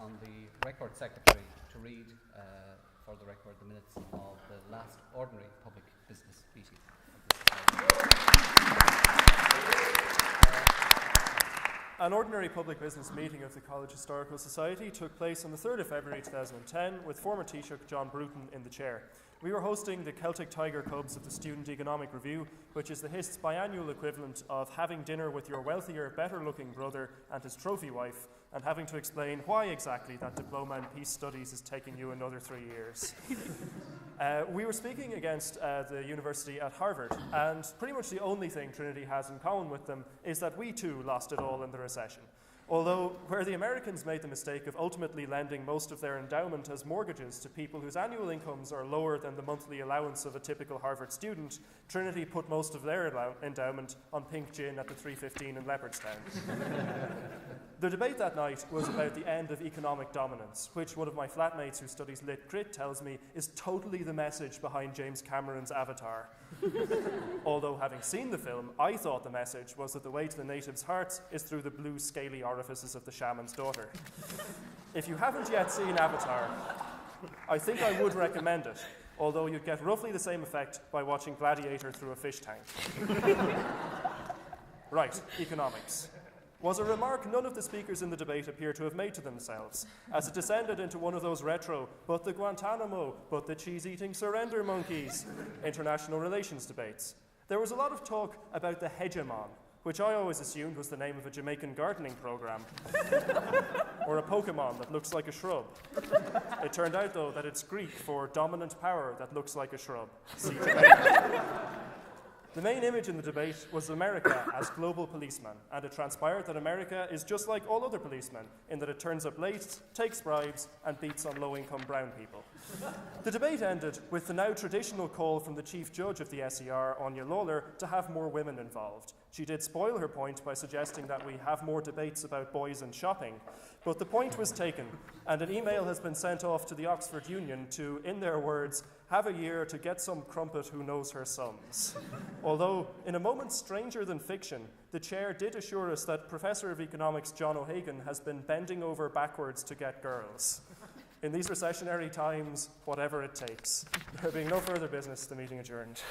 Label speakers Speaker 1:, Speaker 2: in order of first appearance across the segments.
Speaker 1: on the record secretary to read for the record the minutes of the last ordinary public business meeting of this
Speaker 2: An ordinary public business meeting of the College Historical Society took place on the 3rd of February 2010 with former Taoiseach John Bruton in the chair. We were hosting the Celtic Tiger Cubs of the Student Economic Review, which is the Hist's biannual equivalent of having dinner with your wealthier, better-looking brother and his trophy wife, and having to explain why exactly that diploma in peace studies is taking you another 3 years. We were speaking against the university at Harvard, and pretty much the only thing Trinity has in common with them is that we too lost it all in the recession. Although, where the Americans made the mistake of ultimately lending most of their endowment as mortgages to people whose annual incomes are lower than the monthly allowance of a typical Harvard student, Trinity put most of their endowment on pink gin at the 315 in Leopardstown. The debate that night was about the end of economic dominance, which one of my flatmates who studies Lit Crit tells me is totally the message behind James Cameron's Avatar. Although, having seen the film, I thought the message was that the way to the natives' hearts is through the blue scaly orifices of the shaman's daughter. If you haven't yet seen Avatar, I think I would recommend it, although you'd get roughly the same effect by watching Gladiator through a fish tank. Right, economics was a remark none of the speakers in the debate appear to have made to themselves, as it descended into one of those retro, but the Guantanamo, but the cheese-eating surrender monkeys, international relations debates. There was a lot of talk about the hegemon, which I always assumed was the name of a Jamaican gardening program, or a Pokemon that looks like a shrub. It turned out, though, that it's Greek for dominant power that looks like a shrub. See Jamaica. The main image in the debate was America as global policeman, and it transpired that America is just like all other policemen in that it turns up late, takes bribes, and beats on low-income brown people. The debate ended with the now traditional call from the chief judge of the SER, Anya Lawler, to have more women involved. She did spoil her point by suggesting that we have more debates about boys and shopping, but the point was taken, and an email has been sent off to the Oxford Union to, in their words, have a year to get some crumpet who knows her sums. Although, in a moment stranger than fiction, the chair did assure us that Professor of Economics John O'Hagan has been bending over backwards to get girls. In these recessionary times, whatever it takes. There being no further business, the meeting adjourned.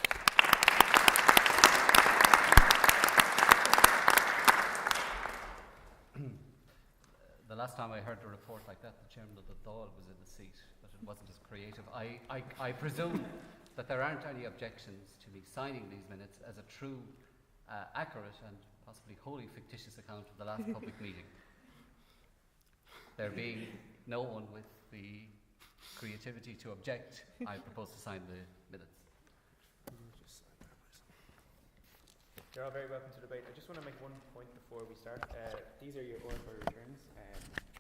Speaker 1: The last time I heard a report like that, the chairman of the Dáil was in the seat, but it wasn't as creative. I presume that there aren't any objections to me signing these minutes as a true, accurate and possibly wholly fictitious account of the last public meeting. There being no one with the creativity to object, I propose to sign the minutes.
Speaker 3: You're all very welcome to debate. I just want to make one point before we start. These are your oratory returns.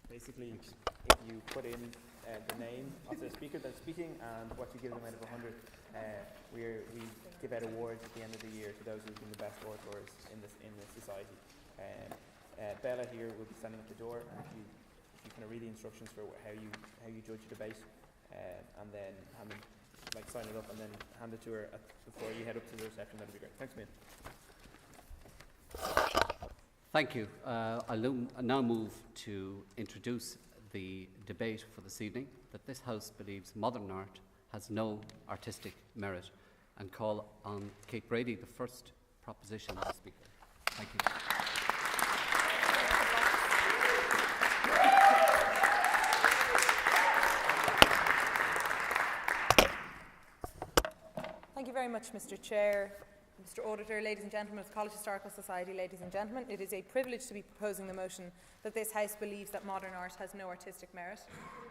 Speaker 3: Basically, if you put in the name of the speaker that's speaking and what you give them out of 100, we give out awards at the end of the year to those who've been the best orators in the society. Bella here will be standing at the door, and if you kind of read the instructions for how you judge a debate, and then sign it up and then hand it to her before you head up to the reception. That'd be great. Thanks, mate.
Speaker 1: Thank you. I'll now move to introduce the debate for this evening, that this House believes modern art has no artistic merit, and call on Kate Brady, the first proposition speaker. Thank you.
Speaker 4: Thank you very much, Mr. Chair, Mr. Auditor, ladies and gentlemen of the College Historical Society, ladies and gentlemen. It is a privilege to be proposing the motion that this House believes that modern art has no artistic merit.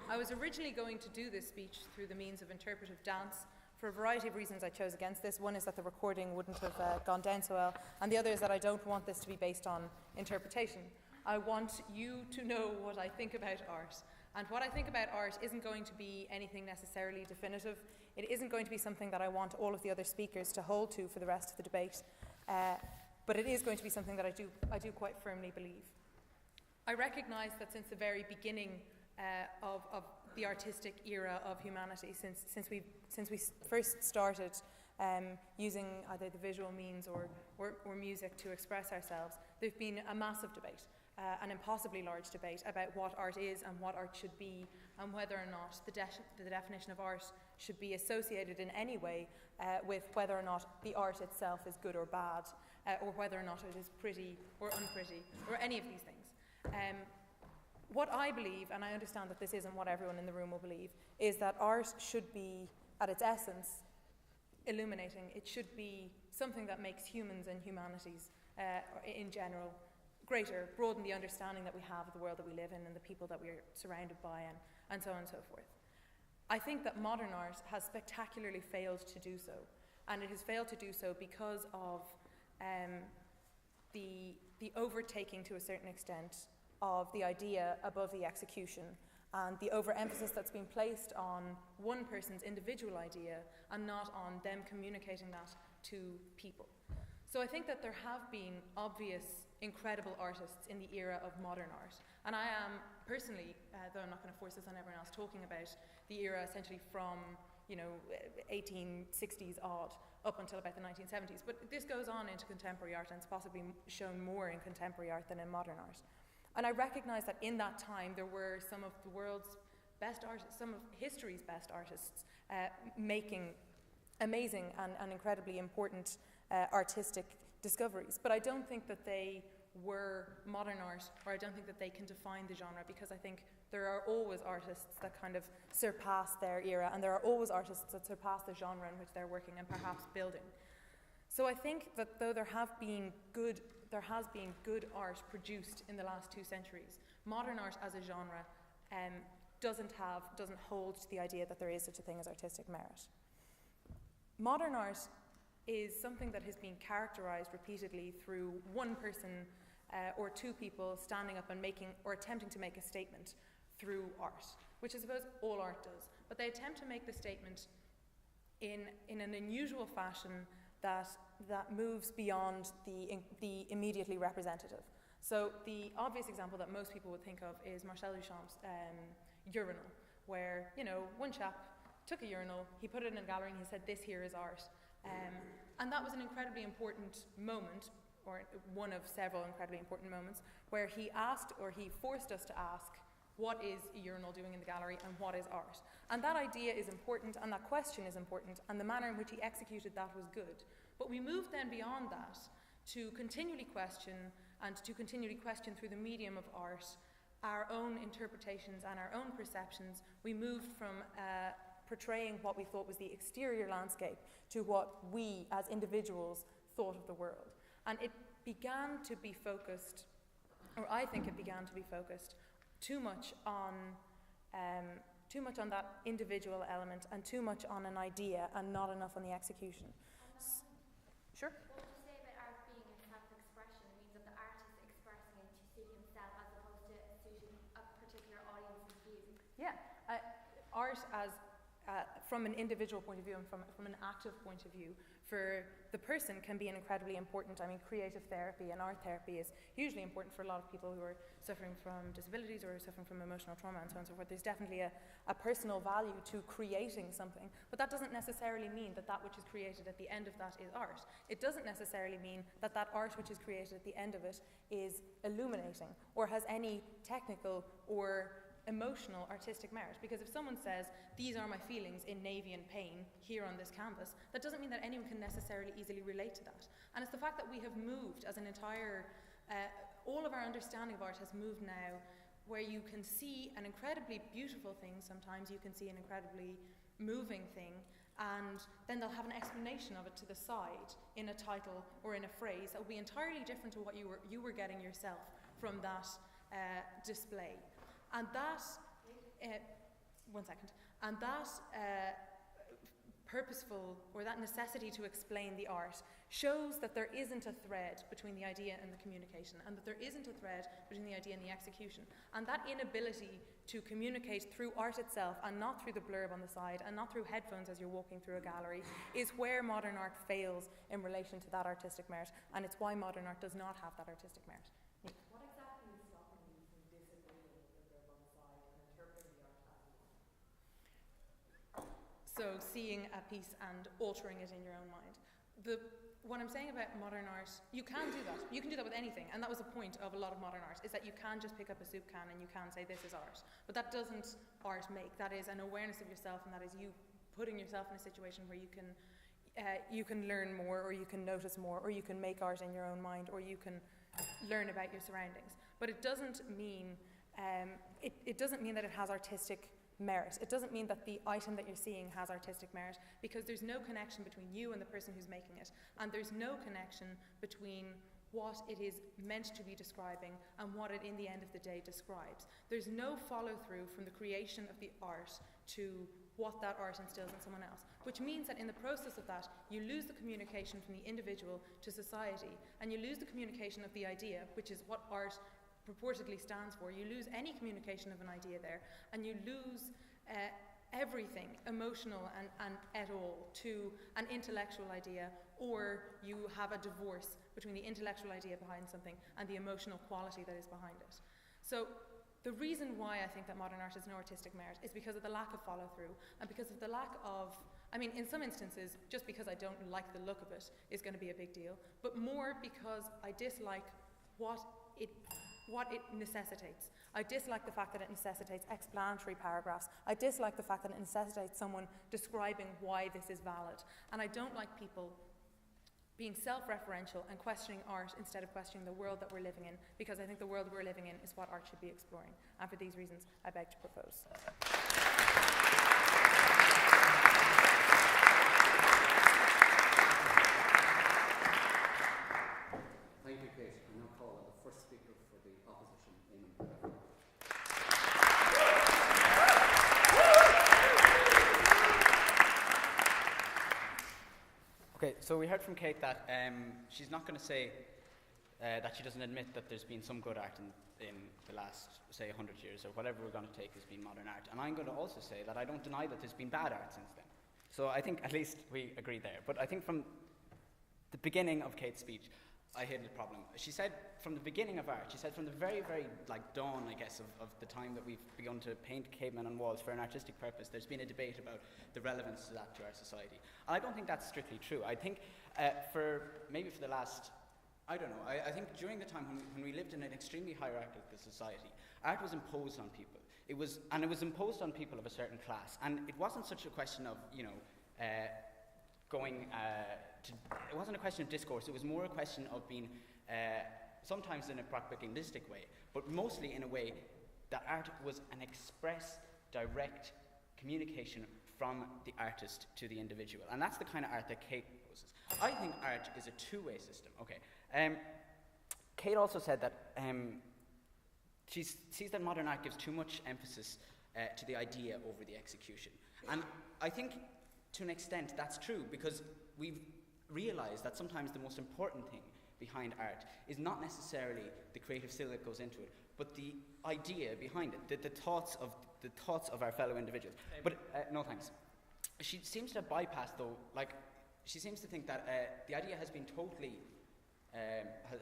Speaker 4: I was originally going to do this speech through the means of interpretive dance. For a variety of reasons I chose against this. One is that the recording wouldn't have gone down so well, and the other is that I don't want this to be based on interpretation. I want you to know what I think about art. And what I think about art isn't going to be anything necessarily definitive. It isn't going to be something that I want all of the other speakers to hold to for the rest of the debate. But it is going to be something that I do quite firmly believe. I recognise that since the very beginning of the artistic era of humanity, since we first started using either the visual means or music to express ourselves, there's been a massive debate an impossibly large debate about what art is and what art should be, and whether or not the definition of art should be associated in any way with whether or not the art itself is good or bad, or whether or not it is pretty or unpretty, or any of these things. What I believe, and I understand that this isn't what everyone in the room will believe, is that art should be, at its essence, illuminating. It should be something that makes humans and humanities in general greater, broaden the understanding that we have of the world that we live in and the people that we're surrounded by, and so on and so forth. I think that modern art has spectacularly failed to do so, and it has failed to do so because of the overtaking to a certain extent of the idea above the execution, and the overemphasis that's been placed on one person's individual idea and not on them communicating that to people. So I think that there have been obvious, incredible artists in the era of modern art. And I am personally, though I'm not going to force this on everyone else, talking about the era essentially from 1860s odd up until about the 1970s. But this goes on into contemporary art, and it's possibly shown more in contemporary art than in modern art. And I recognise that in that time there were some of the world's best artists, some of history's best artists, making amazing and incredibly important artistic discoveries. But I don't think that they were modern art, or I don't think that they can define the genre, because I think there are always artists that kind of surpass their era, and there are always artists that surpass the genre in which they're working and perhaps building. So I think that though there has been good art produced in the last 2 centuries, modern art as a genre doesn't hold to the idea that there is such a thing as artistic merit. Modern art is something that has been characterized repeatedly through one person or 2 people standing up and making or attempting to make a statement through art, which I suppose all art does. But they attempt to make the statement in an unusual fashion that moves beyond the immediately representative. So the obvious example that most people would think of is Marcel Duchamp's Urinal, where one chap took a urinal, he put it in a gallery, and he said, "This here is art." And that was an incredibly important moment, or one of several incredibly important moments, where he asked, or he forced us to ask, what is a urinal doing in the gallery and what is art? And that idea is important, and that question is important, and the manner in which he executed that was good. But we moved then beyond that to continually question, and to continually question through the medium of art, our own interpretations and our own perceptions. We moved from portraying what we thought was the exterior landscape to what we as individuals thought of the world. And it began to be focused, or I think it began to be focused, too much on that individual element and too much on an idea and not enough on the execution. Sure?
Speaker 5: What would you say about art being a self-expression? It means that the artist is expressing it to suit himself as opposed to suiting a particular audience's views.
Speaker 4: Yeah. Art as from an individual point of view and from an active point of view for the person can be an incredibly important. I mean, creative therapy and art therapy is hugely important for a lot of people who are suffering from disabilities or suffering from emotional trauma and so on and so forth. There's definitely a personal value to creating something, but that doesn't necessarily mean that that which is created at the end of that is art. It doesn't necessarily mean that that art which is created at the end of it is illuminating or has any technical or emotional artistic merit, because if someone says, "These are my feelings in navy and pain here on this canvas," that doesn't mean that anyone can necessarily easily relate to that. And it's the fact that we have moved as an entire, all of our understanding of art has moved now, where you can see an incredibly beautiful thing, sometimes you can see an incredibly moving thing, and then they'll have an explanation of it to the side in a title or in a phrase that will be entirely different to what you were getting yourself from that display. And that, purposeful, or that necessity to explain the art shows that there isn't a thread between the idea and the communication, and that there isn't a thread between the idea and the execution. And that inability to communicate through art itself and not through the blurb on the side and not through headphones as you're walking through a gallery is where modern art fails in relation to that artistic merit, and it's why modern art does not have that artistic merit.
Speaker 6: What exactly is stopping you from disagreeing with the blurb on the side and interpreting the art as you want?
Speaker 4: So seeing a piece and altering it in your own mind. what I'm saying about modern art, you can do that. You can do that with anything, and that was the point of a lot of modern art, is that you can just pick up a soup can and you can say this is art. But that doesn't art make. That is an awareness of yourself, and that is you putting yourself in a situation where you can learn more, or you can notice more, or you can make art in your own mind, or you can learn about your surroundings. But it doesn't mean it doesn't mean that it has artistic merit. It doesn't mean that the item that you're seeing has artistic merit, because there's no connection between you and the person who's making it, and there's no connection between what it is meant to be describing and what it in the end of the day describes. There's no follow through from the creation of the art to what that art instills in someone else, which means that in the process of that you lose the communication from the individual to society, and you lose the communication of the idea, which is what art purportedly stands for. You lose any communication of an idea there, and you lose everything emotional and at all to an intellectual idea, or you have a divorce between the intellectual idea behind something and the emotional quality that is behind it. So the reason why I think that modern art has no artistic merit is because of the lack of follow through, and because of the lack of, I mean, in some instances, just because I don't like the look of it is going to be a big deal, but more because I dislike what it necessitates. I dislike the fact that it necessitates explanatory paragraphs. I dislike the fact that it necessitates someone describing why this is valid. And I don't like people being self-referential and questioning art instead of questioning the world that we're living in, because I think the world we're living in is what art should be exploring. And for these reasons, I beg to propose.
Speaker 1: Thank you, Kate. I now call on the first speaker for the opposition in
Speaker 3: Okay, so we heard from Kate that she's not going to say that she doesn't admit that there's been some good art in the last, say, 100 years, or whatever we're going to take has been modern art. And I'm going to also say that I don't deny that there's been bad art since then. So I think at least we agree there. But I think from the beginning of Kate's speech, I hit the problem. She said from the beginning of art, she said from the very, very dawn, I guess, of the time that we've begun to paint cavemen on walls for an artistic purpose, there's been a debate about the relevance of that to our society. And I don't think that's strictly true. I think for the last, I don't know, I think during the time when we lived in an extremely hierarchical society, art was imposed on people. It was imposed on people of a certain class. And it wasn't such a question of, it wasn't a question of discourse, it was more a question of being, sometimes in a propagandistic way, but mostly in a way that art was an express, direct communication from the artist to the individual. And that's the kind of art that Kate proposes. I think art is a two-way system. Okay. Kate also said that she sees that modern art gives too much emphasis to the idea over the execution. And I think to an extent that's true, because we've realized that sometimes the most important thing behind art is not necessarily the creative skill that goes into it, but the idea behind it, the thoughts of our fellow individuals. But no thanks. She seems to bypass, though, she seems to think that the idea has been totally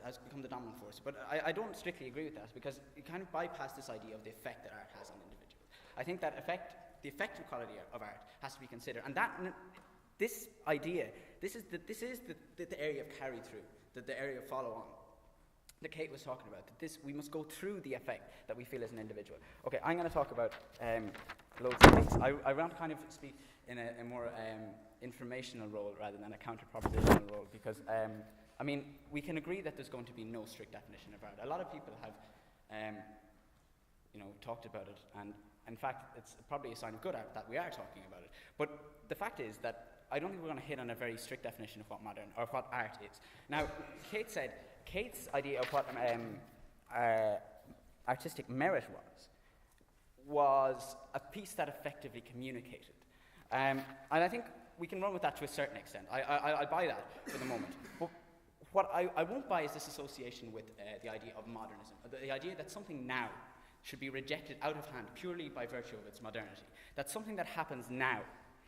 Speaker 3: has become the dominant force. But I don't strictly agree with that, because it kind of bypassed this idea of the effect that art has on individuals. I think that the effective quality of art has to be considered, and this idea, this is the area of carry through, the area of follow on that Kate was talking about. That we must go through the effect that we feel as an individual. Okay, I'm going to talk about loads of things. I want to kind of speak in a more informational role rather than a counter-propositional role, because we can agree that there's going to be no strict definition of art. A lot of people have talked about it, and in fact it's probably a sign of good art that we are talking about it. But the fact is that I don't think we're going to hit on a very strict definition of what modern or what art is. Now, Kate's idea of what artistic merit was a piece that effectively communicated. And I think we can run with that to a certain extent. I'll buy that for the moment. But what I won't buy is this association with the idea of modernism, the idea that something now should be rejected out of hand purely by virtue of its modernity, that something that happens now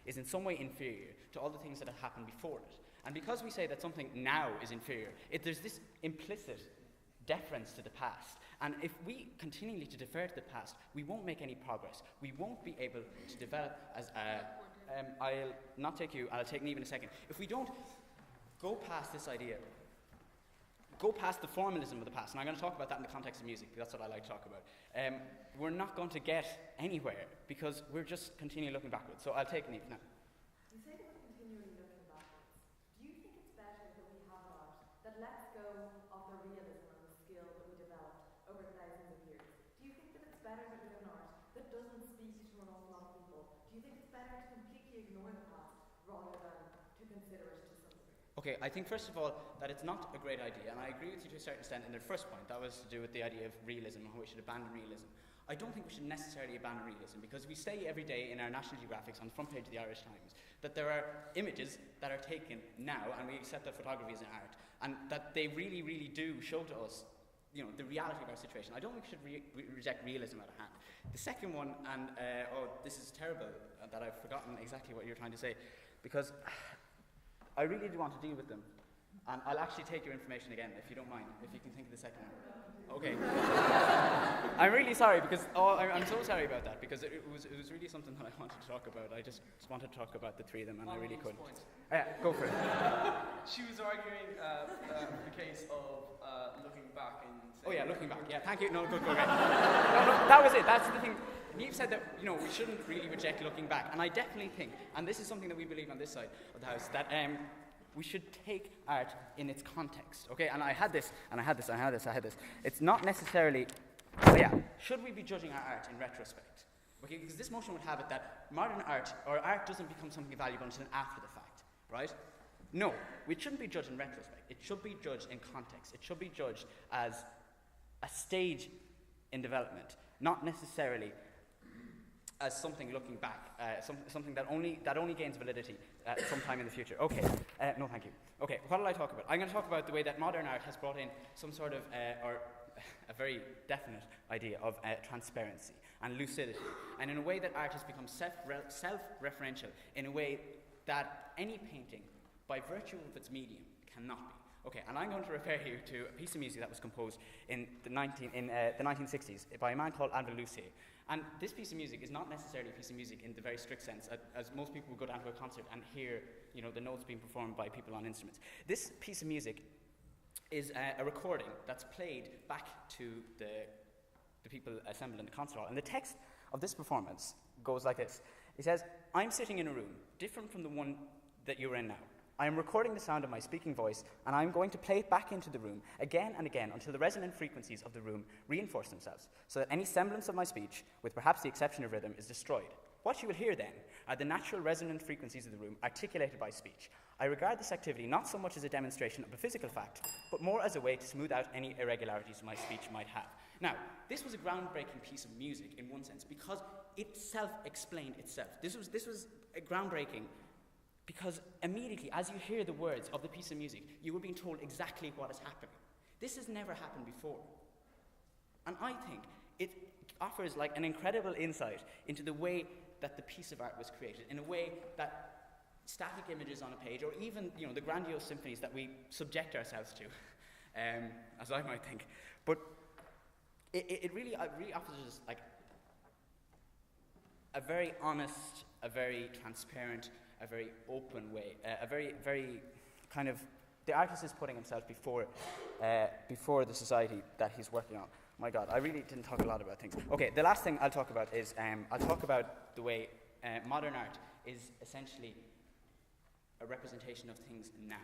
Speaker 3: is in some way inferior to all the things that have happened before it. And because we say that something now is inferior, there's this implicit deference to the past. And if we continually to defer to the past, we won't make any progress. We won't be able to develop as I'll not take you, I'll take Neve in a second. If we don't
Speaker 7: go past this idea, go past the formalism of the past, and I'm going to talk about that in the context of music, because that's what I like to talk about. We're not going to get anywhere because we're just continually looking backwards. So I'll take Neve now.
Speaker 6: You say that we're continually looking backwards. Do you think it's better that we have an art that lets go of the realism and the skill that we developed over thousands of years? Do you think that it's better that we have an art that doesn't speak to an awful lot of people? Do you think it's better to completely ignore the past rather than to consider it to some degree?
Speaker 7: Okay, I think first of all that it's not a great idea, and I agree with you to a certain extent in the first point. That was to do with the idea of realism and how we should abandon realism. I don't think we should necessarily abandon realism, because we say every day in our National Geographics on the front page of the Irish Times that there are images that are taken now, and we accept that photography is an art, and that they really, really do show to us, you know, the reality of our situation. I don't think we should reject realism out of hand. The second one, and this is terrible that I've forgotten exactly what you're trying to say, because I really do want to deal with them. And I'll actually take your information again, if you don't mind, if you can think of the second one. Okay. I'm really sorry, because I'm so sorry about that, because it was really something that I wanted to talk about. I just wanted to talk about the three of them, and I really couldn't. Go for it.
Speaker 8: She was arguing the case of looking back and saying...
Speaker 7: Oh yeah, looking back. Yeah, thank you. No, good, okay. No, that was it. That's the thing. Neve said that, you know, we shouldn't really reject looking back, and I definitely think, and this is something that we believe on this side of the house, that we should take art in its context, okay? And I had this, and I had this, and I had this, I had this. It's not necessarily, should we be judging our art in retrospect? Okay, because this motion would have it that modern art, or art doesn't become something valuable until after the fact, right? No, it shouldn't be judged in retrospect. It should be judged in context. It should be judged as a stage in development, not necessarily as something looking back, something that only gains validity sometime in the future. Okay, no thank you. Okay, what will I talk about? I'm going to talk about the way that modern art has brought in some sort of, or a very definite idea of transparency and lucidity, and in a way that art has become self-referential, in a way that any painting, by virtue of its medium, cannot be. Okay, and I'm going to refer you to a piece of music that was composed in the 1960s by a man called Alvin Lucier. And this piece of music is not necessarily a piece of music in the very strict sense, as most people would go down to a concert and hear, you know, the notes being performed by people on instruments. This piece of music is a recording that's played back to the people assembled in the concert hall. And the text of this performance goes like this. It says, "I'm sitting in a room different from the one that you're in now. I am recording the sound of my speaking voice, and I am going to play it back into the room again and again until the resonant frequencies of the room reinforce themselves, so that any semblance of my speech, with perhaps the exception of rhythm, is destroyed. What you will hear then are the natural resonant frequencies of the room articulated by speech. I regard this activity not so much as a demonstration of a physical fact, but more as a way to smooth out any irregularities my speech might have." Now, this was a groundbreaking piece of music in one sense, because it self-explained itself. This was groundbreaking, because immediately, as you hear the words of the piece of music, you were being told exactly what is happening. This has never happened before. And I think it offers like an incredible insight into the way that the piece of art was created, in a way that static images on a page, or even, you know, the grandiose symphonies that we subject ourselves to, as I might think. But it really offers us like a very honest, a very transparent, a very open way, a very, very kind of, the artist is putting himself before the society that he's working on. My God, I really didn't talk a lot about things. Okay, the last thing I'll talk about is, I'll talk about the way modern art is essentially a representation of things now.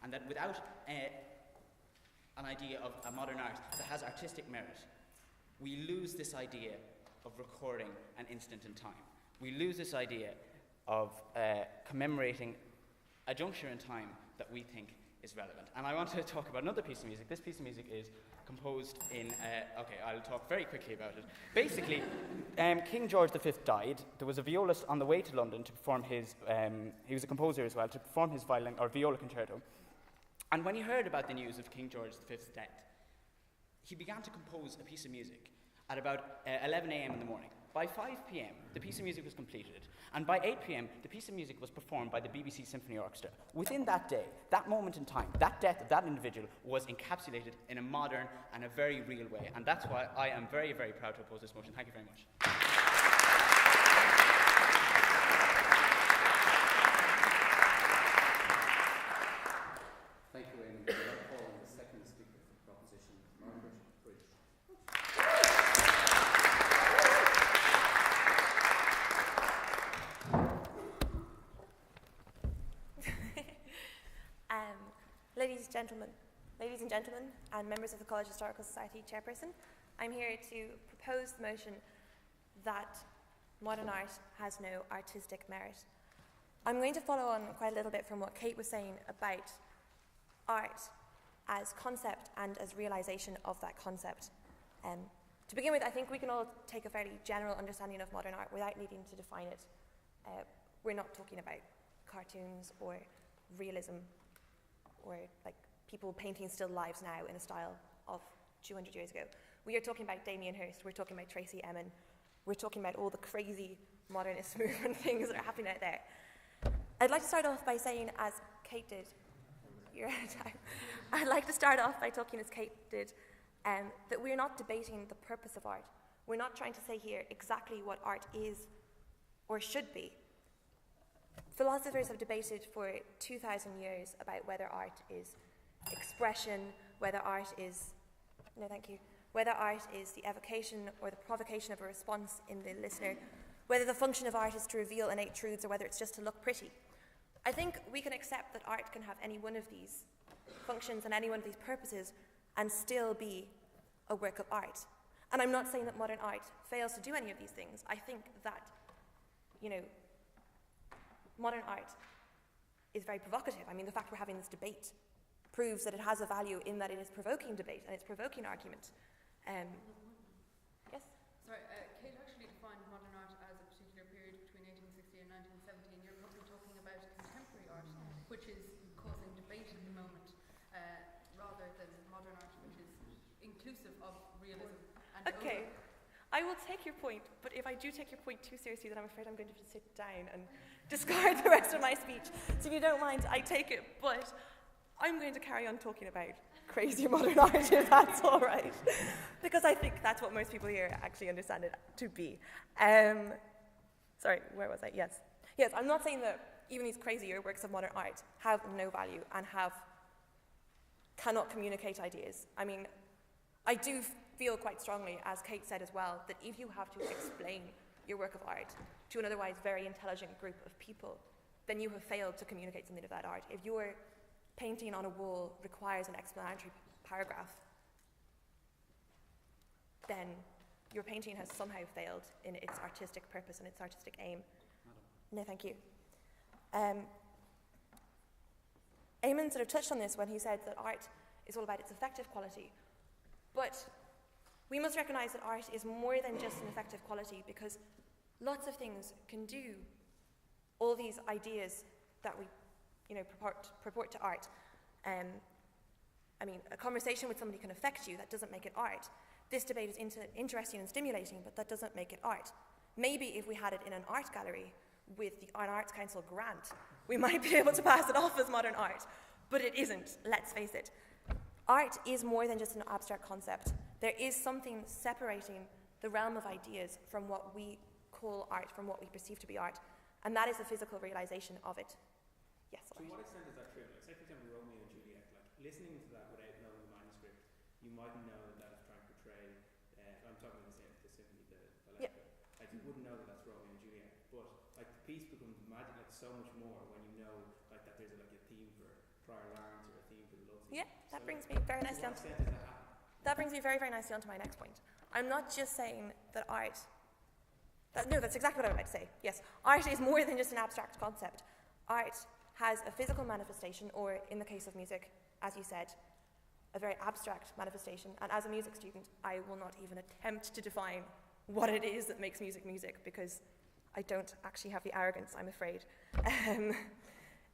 Speaker 7: And that without an idea of a modern art that has artistic merit, we lose this idea of recording an instant in time. We lose this idea of commemorating a juncture in time that we think is relevant. And I want to talk about another piece of music. This piece of music is composed in, okay, I'll talk very quickly about it. Basically, King George V died. There was a violist on the way to London to perform his, he was a composer as well, to perform his violin or viola concerto. And when he heard about the news of King George V's death, he began to compose a piece of music at about 11 a.m. in the morning. By 5 p.m., the piece of music was completed, and by 8 p.m., the piece of music was performed by the BBC Symphony Orchestra. Within that day, that moment in time, that death of that individual was encapsulated in a modern and a very real way, and that's why I am very, very proud to oppose this motion. Thank you very much.
Speaker 9: Gentlemen, ladies and gentlemen, and members of the College Historical Society chairperson, I'm here to propose the motion that modern art has no artistic merit. I'm going to follow on quite a little bit from what Kate was saying about art as concept and as realization of that concept. To begin with, I think we can all take a fairly general understanding of modern art without needing to define it. We're not talking about cartoons or realism or like people painting still lives now in a style of 200 years ago. We are talking about Damien Hirst, we're talking about Tracy Emin, we're talking about all the crazy modernist movement things that are happening out there. I'd like to start off by saying, as Kate did, you're out of time. I'd like to start off by talking, as Kate did, that we're not debating the purpose of art. We're not trying to say here exactly what art is or should be. Philosophers have debated for 2,000 years about whether art is expression, whether art is, whether art is the evocation or the provocation of a response in the listener, whether the function of art is to reveal innate truths or whether it's just to look pretty. I think we can accept that art can have any one of these functions and any one of these purposes and still be a work of art. And I'm not saying that modern art fails to do any of these things. I think that, modern art is very provocative. I mean, the fact we're having this debate proves that it has a value in that it is provoking debate and it's provoking argument. Yes?
Speaker 10: Sorry, Kate actually defined modern art as a particular period between 1860 and 1917. You're probably talking about contemporary art, which is causing debate at the moment, rather than modern art, which is inclusive of realism. And
Speaker 9: okay, I will take your point, but if I do take your point too seriously, then I'm afraid I'm going to have to sit down and discard the rest of my speech. So if you don't mind, I take it, but I'm going to carry on talking about crazy modern art, if that's all right, because I think that's what most people here actually understand it to be. Sorry, where was I? Yes, I'm not saying that even these crazier works of modern art have no value and cannot communicate ideas. I mean, I do feel quite strongly, as Kate said as well, that if you have to explain your work of art to an otherwise very intelligent group of people, then you have failed to communicate something of that art. If your painting on a wall requires an explanatory paragraph, then your painting has somehow failed in its artistic purpose and its artistic aim. No, thank you. Eamon sort of touched on this when he said that art is all about its effective quality. But we must recognize that art is more than just an effective quality, because lots of things can do all these ideas that we purport to art. I mean, a conversation with somebody can affect you. That doesn't make it art. This debate is interesting and stimulating, but that doesn't make it art. Maybe if we had it in an art gallery with an Arts Council grant, we might be able to pass it off as modern art, but it isn't, let's face it. Art is more than just an abstract concept. There is something separating the realm of ideas from what we call art, from what we perceive to be art, and that is the physical realization of it. Yes.
Speaker 3: To what extent is that true? Like, say for example, Romeo and Juliet. Like, listening to that without knowing the manuscript, you mightn't know that that is trying to portray. I'm talking about the symphony, the
Speaker 9: yeah.
Speaker 3: Like, you wouldn't know that that's Romeo and Juliet, but like the piece becomes magic, like so much more when you know like that there's like a theme for Friar Lawrence or a theme for the love scene.
Speaker 9: Yeah, that brings me very nicely on. That brings me very, very nicely on to my next point. I'm not just saying that art. No, that's exactly what I would like to say. Yes, art is more than just an abstract concept. Art has a physical manifestation, or in the case of music, as you said, a very abstract manifestation. And as a music student, I will not even attempt to define what it is that makes music music, because I don't actually have the arrogance, I'm afraid.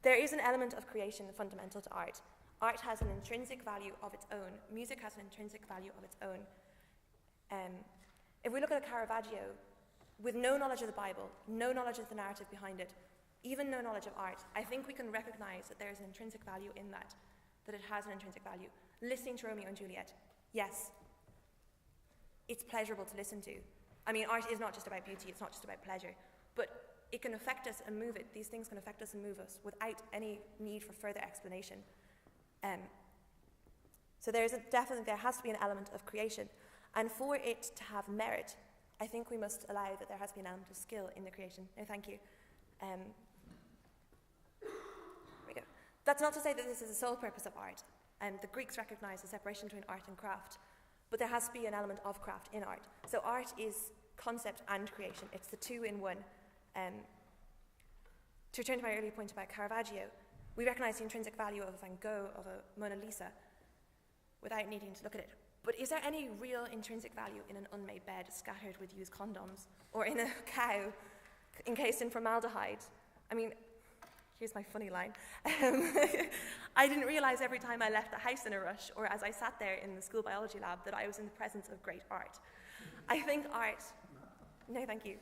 Speaker 9: There is an element of creation fundamental to art. Art has an intrinsic value of its own. Music has an intrinsic value of its own. If we look at a Caravaggio, with no knowledge of the Bible, no knowledge of the narrative behind it, even no knowledge of art, I think we can recognize that there is an intrinsic value in that it has an intrinsic value. Listening to Romeo and Juliet, yes, it's pleasurable to listen to. I mean, art is not just about beauty, it's not just about pleasure, but it can affect us and move it. These things can affect us and move us without any need for further explanation. So there has to be an element of creation. And for it to have merit, I think we must allow that there has to be an element of skill in the creation. No, thank you. There we go. That's not to say that this is the sole purpose of art. The Greeks recognized the separation between art and craft, but there has to be an element of craft in art. So art is concept and creation. It's the two in one. To return to my earlier point about Caravaggio, we recognize the intrinsic value of a Van Gogh, of a Mona Lisa, without needing to look at it. But is there any real intrinsic value in an unmade bed scattered with used condoms, or in a cow encased in formaldehyde? I mean, here's my funny line. I didn't realize every time I left the house in a rush, or as I sat there in the school biology lab, that I was in the presence of great art. I think art, no thank you,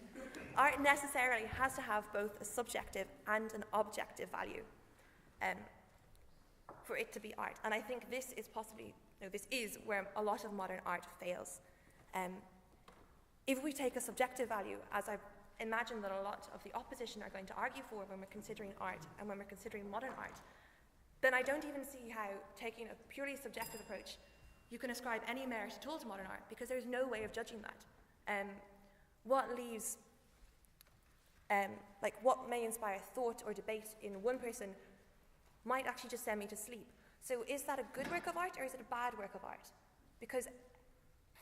Speaker 9: art necessarily has to have both a subjective and an objective value for it to be art. And I think this is where a lot of modern art fails. If we take a subjective value, as I imagine that a lot of the opposition are going to argue for when we're considering art and when we're considering modern art, then I don't even see how, taking a purely subjective approach, you can ascribe any merit at all to modern art, because there's no way of judging that. What leaves, what may inspire thought or debate in one person might actually just send me to sleep. So is that a good work of art, or is it a bad work of art? Because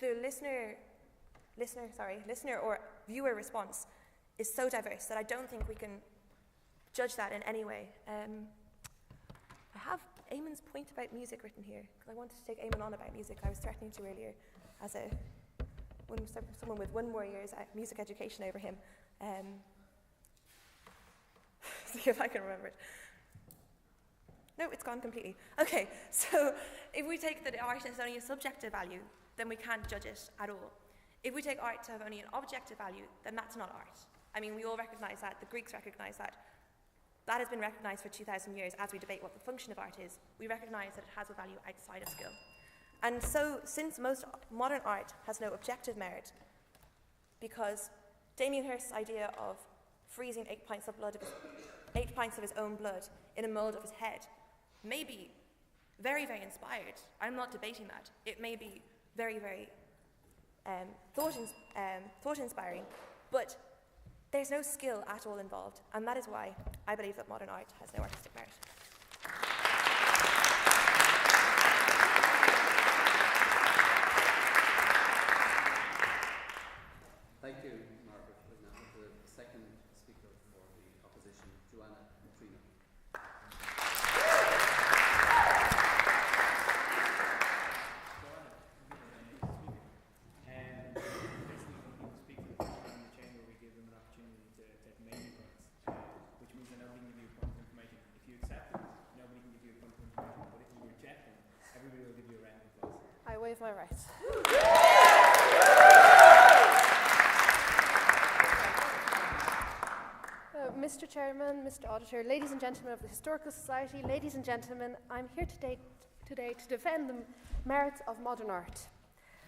Speaker 9: the listener or viewer response is so diverse that I don't think we can judge that in any way. I have Eamon's point about music written here, because I wanted to take Eamon on about music. I was threatening to earlier as someone with 1 more year's music education over him. See if I can remember it. No, it's gone completely. Okay, so if we take that art has only a subjective value, then we can't judge it at all. If we take art to have only an objective value, then that's not art. I mean, we all recognize that. The Greeks recognize that. That has been recognized for 2,000 years as we debate what the function of art is. We recognize that it has a value outside of skill. And so, since most modern art has no objective merit, because Damien Hirst's idea of freezing 8 pints of his own blood in a mold of his head may be very, very inspired. I'm not debating that. It may be very, very thought-inspiring, but there's no skill at all involved, and that is why I believe that modern art has no artistic merit.
Speaker 1: Thank you, Margaret. We'll now have the second speaker for the opposition, Joanna Trina.
Speaker 11: I waive my rights. Mr. Chairman, Mr. Auditor, ladies and gentlemen of the Historical Society, ladies and gentlemen, I'm here today to defend the merits of modern art.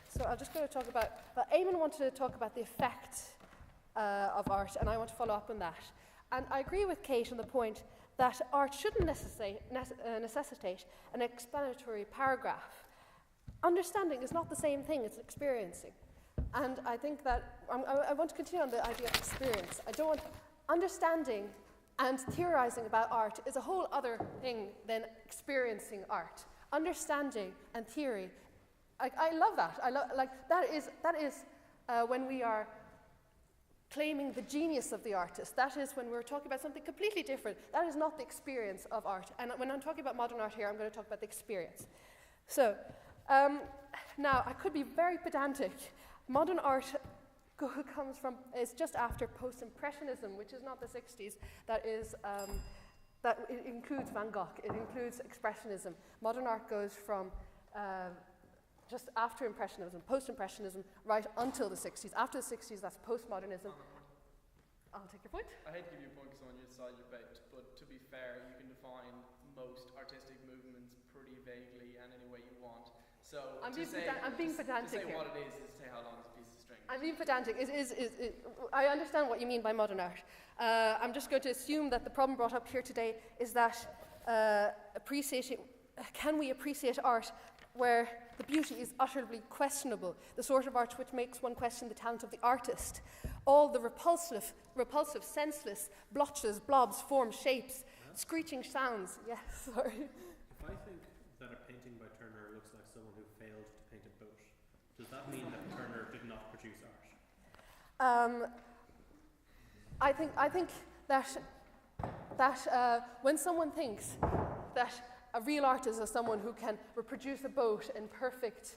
Speaker 11: So I'm just going to talk about, Eamon wanted to talk about the effect of art, and I want to follow up on that. And I agree with Kate on the point that art shouldn't necessitate an explanatory paragraph. Understanding is not the same thing as experiencing. And I think that, I want to continue on the idea of experience. Understanding and theorizing about art is a whole other thing than experiencing art. Understanding and theory, I love that. That is when we are claiming the genius of the artist. That is when we're talking about something completely different. That is not the experience of art. And when I'm talking about modern art here, I'm going to talk about the experience. So, now I could be very pedantic. Modern art is just after post-impressionism, which is not the 60s. That it includes Van Gogh. It includes expressionism. Modern art goes from just after impressionism, post-impressionism, right until the 60s. After the 60s, that's postmodernism. I'll take your point.
Speaker 8: I hate to give you a point because I'm on your side of your debate, but to be fair, you can define most artistic movements pretty vaguely and any way you want. So
Speaker 11: I'm being pedantic
Speaker 8: to say
Speaker 11: here.
Speaker 8: what it is to say how long this piece of string is.
Speaker 11: I'm being pedantic. I understand what you mean by modern art. I'm just going to assume that the problem brought up here today is that can we appreciate art where the beauty is utterly questionable, the sort of art which makes one question the talent of the artist, all the repulsive, senseless blotches, blobs, forms, shapes, screeching sounds. Yes, sorry.
Speaker 12: If I think that a painting by Does that mean that Turner did not produce art?
Speaker 11: I think that when someone thinks that a real artist is someone who can reproduce a boat in perfect,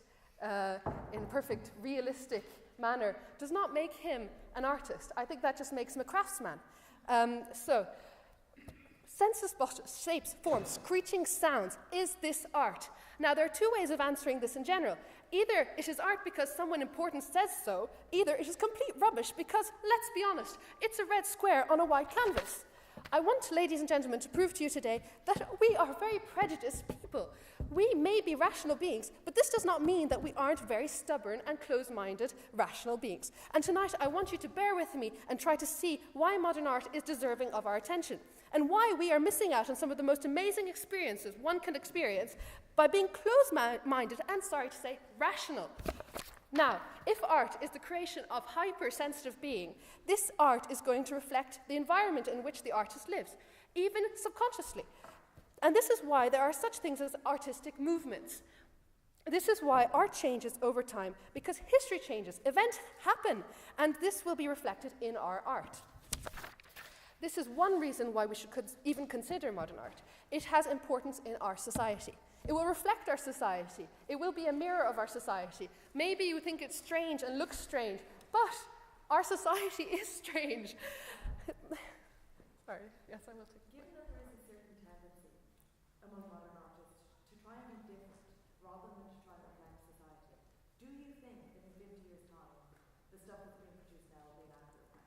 Speaker 11: realistic manner, does not make him an artist. I think that just makes him a craftsman. So, senses, shapes, forms, screeching sounds, is this art? Now, there are two ways of answering this in general. Either it is art because someone important says so, either it is complete rubbish because, let's be honest, it's a red square on a white canvas. I want, ladies and gentlemen, to prove to you today that we are very prejudiced people. We may be rational beings, but this does not mean that we aren't very stubborn and close-minded rational beings. And tonight I want you to bear with me and try to see why modern art is deserving of our attention, and why we are missing out on some of the most amazing experiences one can experience by being close-minded and, sorry to say, rational. Now, if art is the creation of hypersensitive being, this art is going to reflect the environment in which the artist lives, even subconsciously. And this is why there are such things as artistic movements. This is why art changes over time, because history changes, events happen, and this will be reflected in our art. This is one reason why we should even consider modern art. It has importance in our society. It will reflect our society. It will be a mirror of our society. Maybe you think it's strange and looks strange, but our society is strange. Sorry, yes, I will take it.
Speaker 6: Given that there is a certain tendency among modern artists to try and be different rather than to try and reflect society, do you think that in 50 years' time, the stuff that's being produced now will be an accurate one?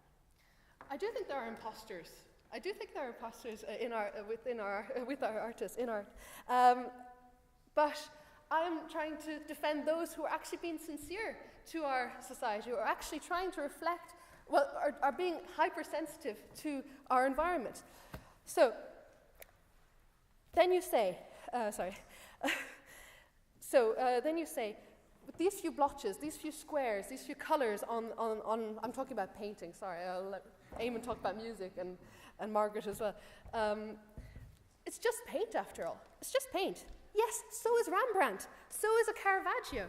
Speaker 11: I do think there are imposters. I do think there are imposters with our artists in art. But I'm trying to defend those who are actually being sincere to our society, who are actually trying to reflect, are being hypersensitive to our environment. So, then you say, then you say, with these few blotches, these few squares, these few colors on I'm talking about painting, sorry, I'll let Eamon talk about music and Margaret as well. It's just paint after all. It's just paint. Yes, so is Rembrandt. So is a Caravaggio.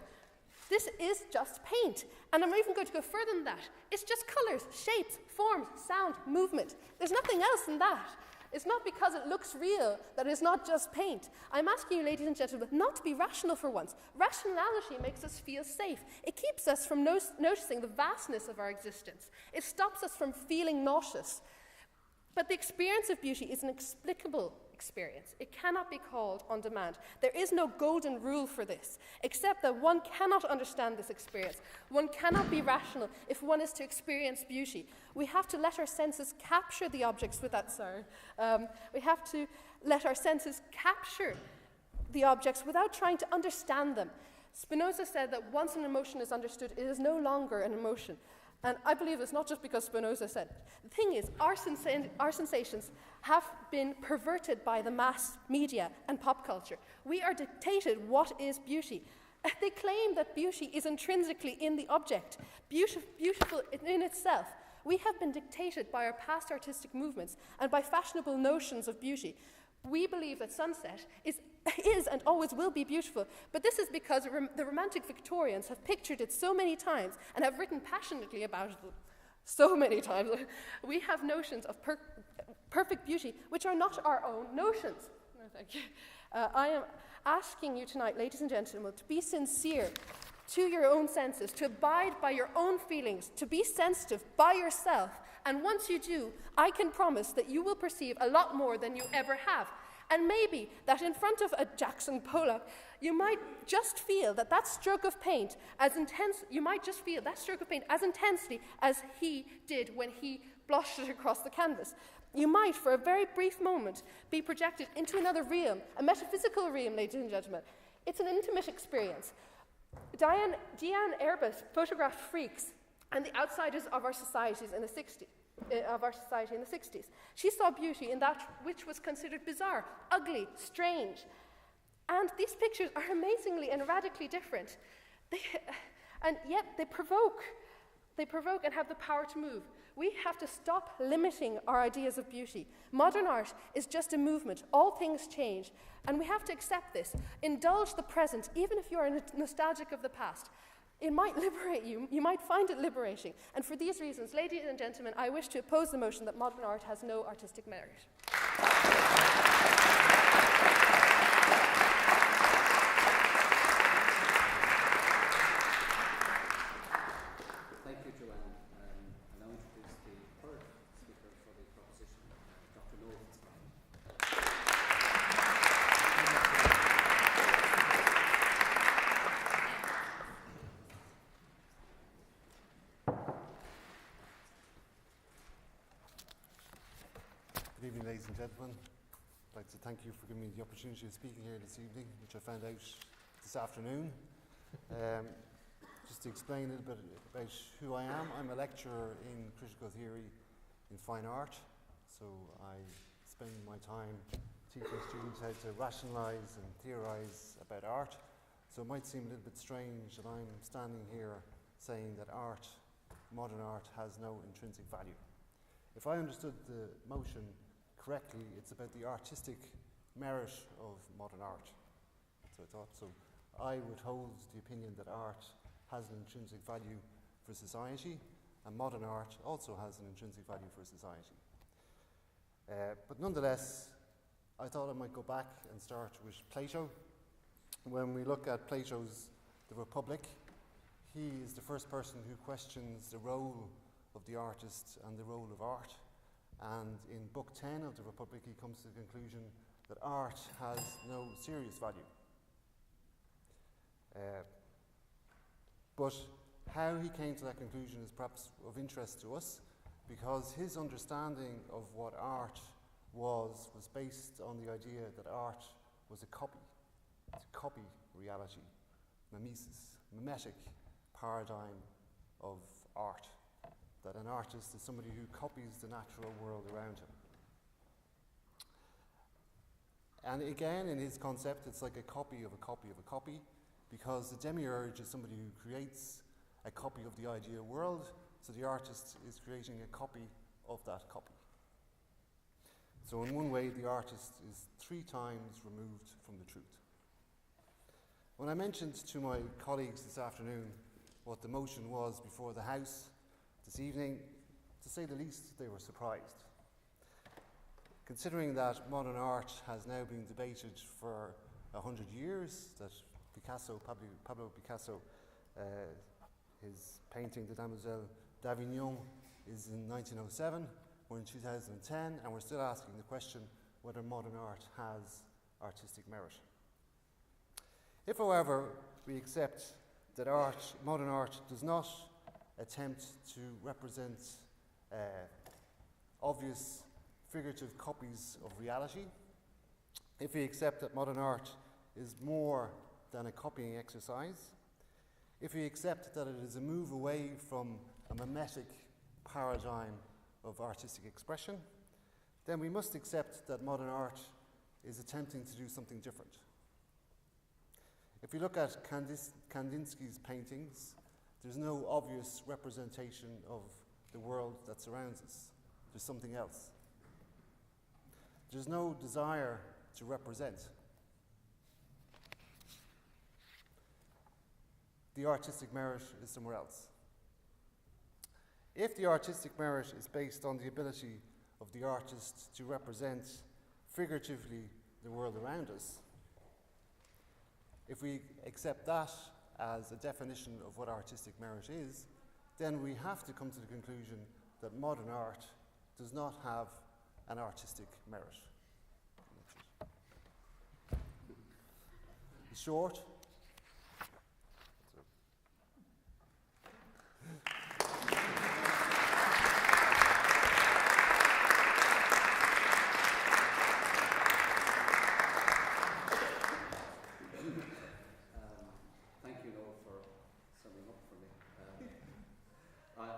Speaker 11: This is just paint. And I'm even going to go further than that. It's just colors, shapes, forms, sound, movement. There's nothing else than that. It's not because it looks real that it's not just paint. I'm asking you, ladies and gentlemen, not to be rational for once. Rationality makes us feel safe. It keeps us from noticing the vastness of our existence. It stops us from feeling nauseous. But the experience of beauty is an explicable experience. It cannot be called on demand. There is no golden rule for this, except that one cannot understand this experience. One cannot be rational if one is to experience beauty. We have to let our senses capture the objects without, we have to let our senses capture the objects without trying to understand them. Spinoza said that once an emotion is understood, it is no longer an emotion. And I believe it's not just because Spinoza said it. The thing is, our sensations have been perverted by the mass media and pop culture. We are dictated what is beauty. They claim that beauty is intrinsically in the object, beautiful in itself. We have been dictated by our past artistic movements and by fashionable notions of beauty. We believe that sunset is and always will be beautiful, but this is because the romantic Victorians have pictured it so many times and have written passionately about it so many times. We have notions of perfect beauty which are not our own notions. No, thank you. I am asking you tonight, ladies and gentlemen, to be sincere to your own senses, to abide by your own feelings, to be sensitive by yourself. And once you do, I can promise that you will perceive a lot more than you ever have. And maybe that in front of a Jackson Pollock, you might just feel that stroke of paint as intense, you might just feel that stroke of paint as intensely as he did when he blotched it across the canvas. You might, for a very brief moment, be projected into another realm, a metaphysical realm, ladies and gentlemen. It's an intimate experience. Diane Arbus photographed freaks and the outsiders of our societies in the 60s. She saw beauty in that which was considered bizarre, ugly, strange. And these pictures are amazingly and radically different. And yet they provoke and have the power to move. We have to stop limiting our ideas of beauty. Modern art is just a movement. All things change. And we have to accept this. Indulge the present, even if you are nostalgic of the past. It might liberate you. You might find it liberating. And for these reasons, ladies and gentlemen, I wish to oppose the motion that modern art has no artistic merit.
Speaker 1: Thank you, Joanne. I'll now introduce the third speaker for the proposition, Dr. Noel.
Speaker 13: Good evening, ladies and gentlemen. I'd like to thank you for giving me the opportunity of speaking here this evening, which I found out this afternoon. Just to explain a little bit about who I am, I'm a lecturer in critical theory in fine art. So I spend my time teaching students how to rationalise and theorise about art. So it might seem a little bit strange that I'm standing here saying that art, modern art, has no intrinsic value. If I understood the motion correctly, it's about the artistic merit of modern art. So I thought, I would hold the opinion that art has an intrinsic value for society, and modern art also has an intrinsic value for society. But nonetheless, I thought I might go back and start with Plato. When we look at Plato's The Republic, he is the first person who questions the role of the artist and the role of art. And in Book 10 of The Republic, he comes to the conclusion that art has no serious value. But how he came to that conclusion is perhaps of interest to us, because his understanding of what art was based on the idea that art was a copy. It's a copy reality, mimesis, mimetic paradigm of art. That an artist is somebody who copies the natural world around him. And again, in his concept, it's like a copy of a copy of a copy, because the demiurge is somebody who creates a copy of the ideal world, so the artist is creating a copy of that copy. So in one way, the artist is 3 times removed from the truth. When I mentioned to my colleagues this afternoon what the motion was before the House this evening, to say the least, they were surprised. Considering that modern art has now been debated for 100 years, that Pablo Picasso, his painting The Demoiselle d'Avignon is in 1907, we're in 2010, and we're still asking the question whether modern art has artistic merit. If, however, we accept that modern art does not attempt to represent obvious figurative copies of reality, if we accept that modern art is more than a copying exercise, if we accept that it is a move away from a mimetic paradigm of artistic expression, then we must accept that modern art is attempting to do something different. If we look at Kandinsky's paintings, there's no obvious representation of the world that surrounds us. There's something else. There's no desire to represent. The artistic merit is somewhere else. If the artistic merit is based on the ability of the artist to represent figuratively the world around us, if we accept that as a definition of what artistic merit is, then we have to come to the conclusion that modern art does not have an artistic merit. In short,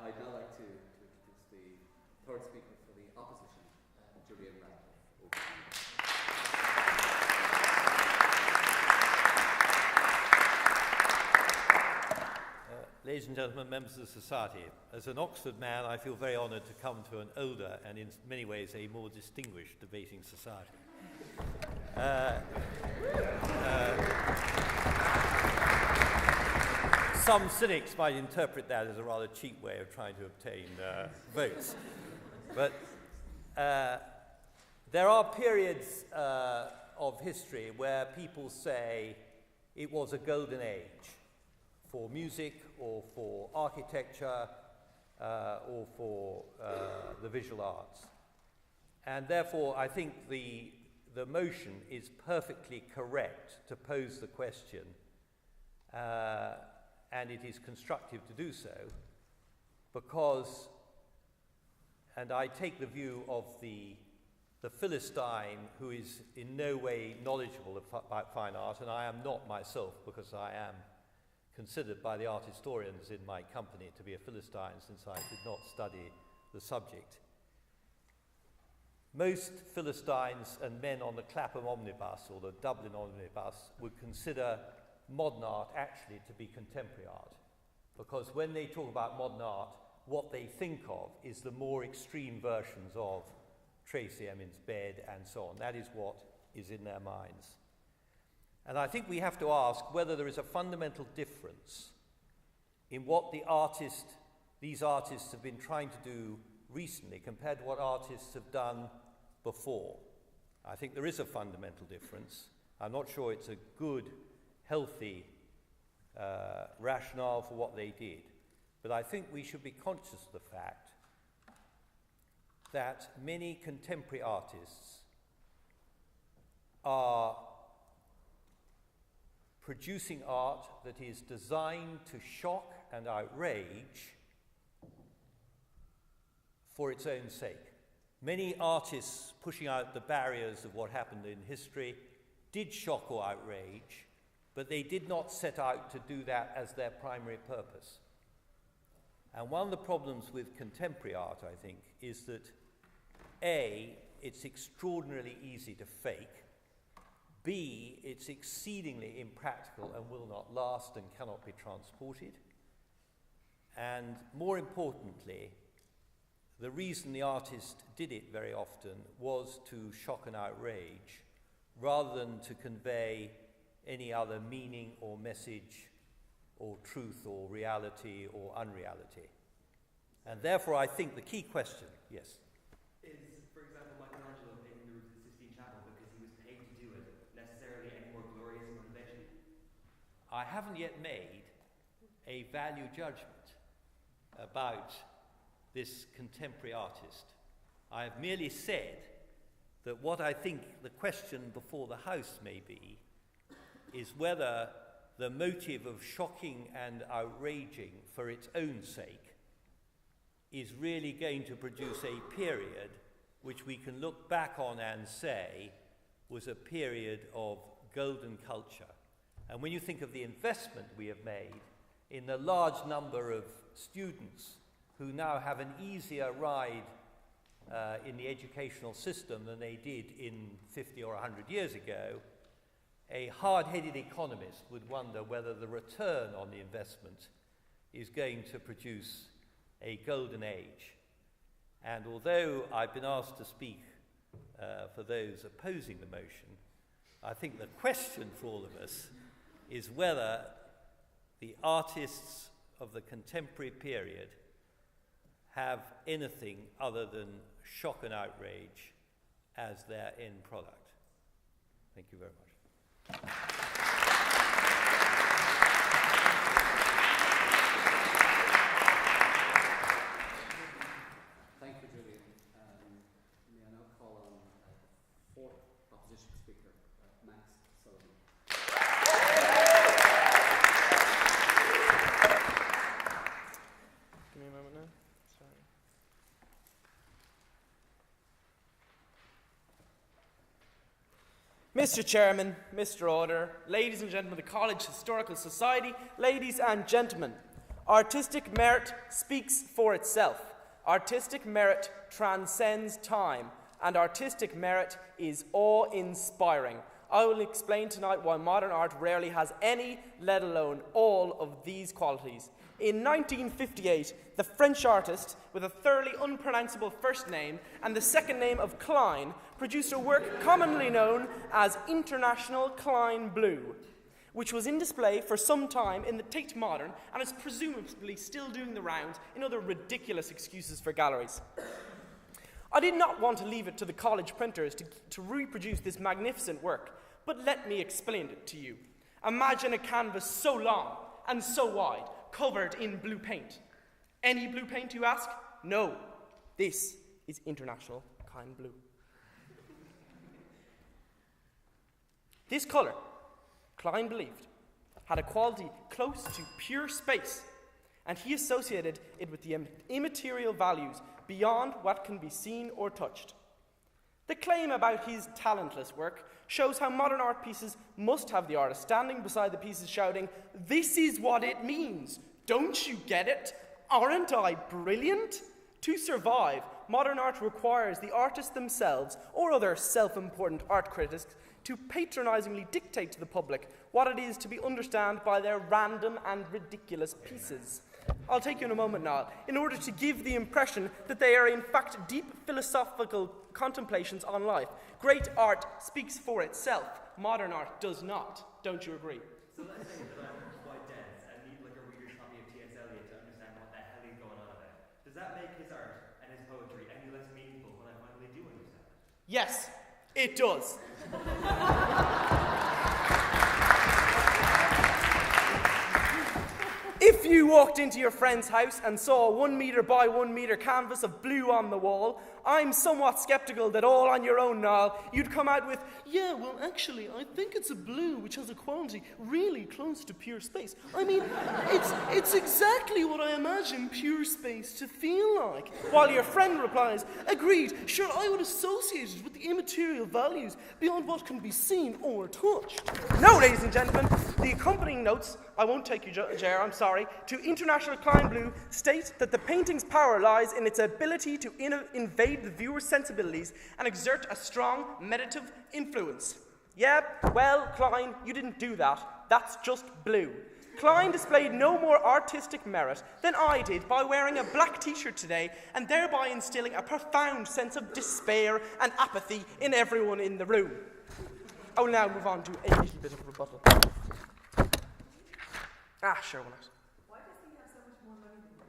Speaker 1: I'd now like to introduce the third speaker for the opposition, Urinal.
Speaker 14: Ladies and gentlemen, members of the Society, as an Oxford man, I feel very honoured to come to an older and in many ways a more distinguished debating society. some cynics might interpret that as a rather cheap way of trying to obtain votes. But there are periods of history where people say it was a golden age for music or for architecture or for the visual arts. And therefore, I think the motion is perfectly correct to pose the question, and it is constructive to do so, because, and I take the view of the Philistine who is in no way knowledgeable about fine art, and I am not myself, because I am considered by the art historians in my company to be a Philistine since I did not study the subject. Most Philistines and men on the Clapham omnibus or the Dublin omnibus would consider modern art actually to be contemporary art, because when they talk about modern art, what they think of is the more extreme versions of Tracy Emin's Bed and so on. That is what is in their minds. And I think we have to ask whether there is a fundamental difference in what these artists have been trying to do recently compared to what artists have done before. I think there is a fundamental difference. I'm not sure it's a good, healthy rationale for what they did. But I think we should be conscious of the fact that many contemporary artists are producing art that is designed to shock and outrage for its own sake. Many artists pushing out the barriers of what happened in history did shock or outrage, but they did not set out to do that as their primary purpose. And one of the problems with contemporary art, I think, is that A, it's extraordinarily easy to fake. B, it's exceedingly impractical and will not last and cannot be transported. And more importantly, the reason the artist did it very often was to shock and outrage, rather than to convey any other meaning or message or truth or reality or unreality. And therefore, I think the key question, yes?
Speaker 15: Is, for example, Michelangelo painting the roof of the Sistine Chapel because he was paid to do it necessarily any more glorious motivation?
Speaker 14: I haven't yet made a value judgment about this contemporary artist. I have merely said that what I think the question before the House may be is whether the motive of shocking and outraging for its own sake is really going to produce a period which we can look back on and say was a period of golden culture. And when you think of the investment we have made in the large number of students who now have an easier ride in the educational system than they did in 50 or 100 years ago, a hard-headed economist would wonder whether the return on the investment is going to produce a golden age. And although I've been asked to speak for those opposing the motion, I think the question for all of us is whether the artists of the contemporary period have anything other than shock and outrage as their end product. Thank you very much.
Speaker 1: Thank you, Julian. May I now call on the fourth opposition speaker, Max Sullivan.
Speaker 3: Give me a moment now. Sorry. Mr. Chairman, Mr. Auditor, ladies and gentlemen of the College Historical Society, ladies and gentlemen, artistic merit speaks for itself. Artistic merit transcends time, and artistic merit is awe-inspiring. I will explain tonight why modern art rarely has any, let alone all, of these qualities. In 1958, the French artist, with a thoroughly unpronounceable first name and the second name of Klein, produced a work commonly known as International Klein Blue. which was in display for some time in the Tate Modern and is presumably still doing the rounds in other ridiculous excuses for galleries. I did not want to leave it to the college printers to reproduce this magnificent work, but let me explain it to you. Imagine a canvas so long and so wide, covered in blue paint. Any blue paint, you ask? No, this is International Kind Blue. This colour, Klein believed, had a quality close to pure space, and he associated it with the immaterial values beyond what can be seen or touched. The claim about his talentless work shows how modern art pieces must have the artist standing beside the pieces shouting, "This is what it means! Don't you get it? Aren't I brilliant?" To survive, modern art requires the artists themselves or other self-important art critics to patronizingly dictate to the public what it is to be understood by their random and ridiculous pieces. I'll take you in a moment now, in order to give the impression that they are in fact deep philosophical contemplations on life. Great art speaks for itself. Modern art does not. Don't you agree?
Speaker 15: So let's say that I'm quite dense and need like a reader's copy of T.S. Eliot to understand what the hell he's going on about. Does that make his art and his poetry any less meaningful when I finally do understand it?
Speaker 3: Yes, it does. If you walked into your friend's house and saw a 1 metre by 1 metre canvas of blue on the wall, I'm somewhat sceptical that all on your own, Niall, you'd come out with, "Yeah, well, actually, I think it's a blue which has a quality really close to pure space. I mean, it's exactly what I imagine pure space to feel like." While your friend replies, "Agreed, sure, I would associate it with the immaterial values beyond what can be seen or touched." No, ladies and gentlemen, the accompanying notes, I won't take you, Ger, I'm sorry, to International Klein Blue state that the painting's power lies in its ability to invade the viewer's sensibilities and exert a strong meditative influence. Yeah, well, Klein, you didn't do that. That's just blue. Klein displayed no more artistic merit than I did by wearing a black t-shirt today and thereby instilling a profound sense of despair and apathy in everyone in the room. I will now move on to a little bit of rebuttal. Sure, why not?
Speaker 6: Why does he have so much more money than you?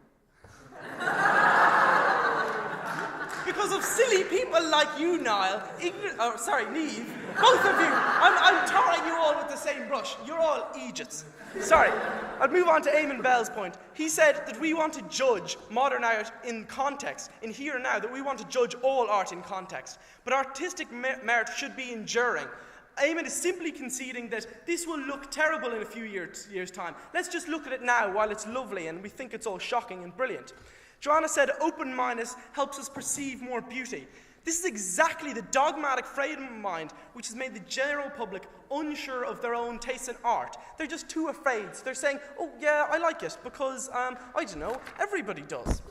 Speaker 3: Because of silly people like you, Niall. Niamh. Both of you. I'm tarring you all with the same brush. You're all idiots. Sorry. I'll move on to Eamon Bell's point. He said that we want to judge modern art in context, in here and now, that we want to judge all art in context. But artistic merit should be enduring. Eamon is simply conceding that this will look terrible in a few years' time. Let's just look at it now while it's lovely and we think it's all shocking and brilliant. Joanna said open-mindedness helps us perceive more beauty. This is exactly the dogmatic frame of mind which has made the general public unsure of their own taste in art. They're just too afraid. They're saying, "Oh yeah, I like it because, I don't know, everybody does."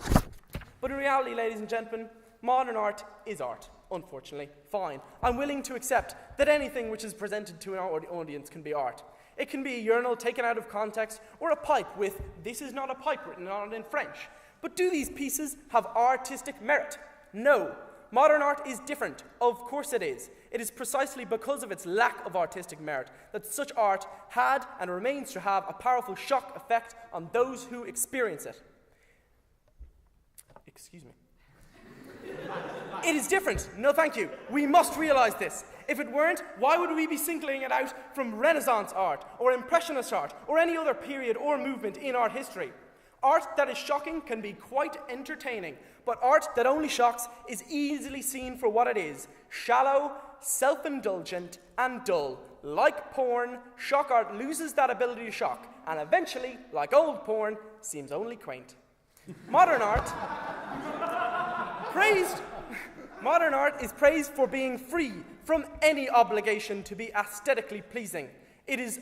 Speaker 3: But in reality, ladies and gentlemen, modern art is art. Unfortunately, fine. I'm willing to accept that anything which is presented to an audience can be art. It can be a urinal taken out of context or a pipe with "This is not a pipe" written on it in French. But do these pieces have artistic merit? No. Modern art is different. Of course it is. It is precisely because of its lack of artistic merit that such art had and remains to have a powerful shock effect on those who experience it. Excuse me. It is different. No, thank you. We must realize this. If it weren't, why would we be singling it out from Renaissance art or Impressionist art or any other period or movement in art history? Art that is shocking can be quite entertaining, but art that only shocks is easily seen for what it is: shallow, self-indulgent, and dull. Like porn, shock art loses that ability to shock, and eventually, like old porn, seems only quaint. Modern art is praised for being free from any obligation to be aesthetically pleasing. It is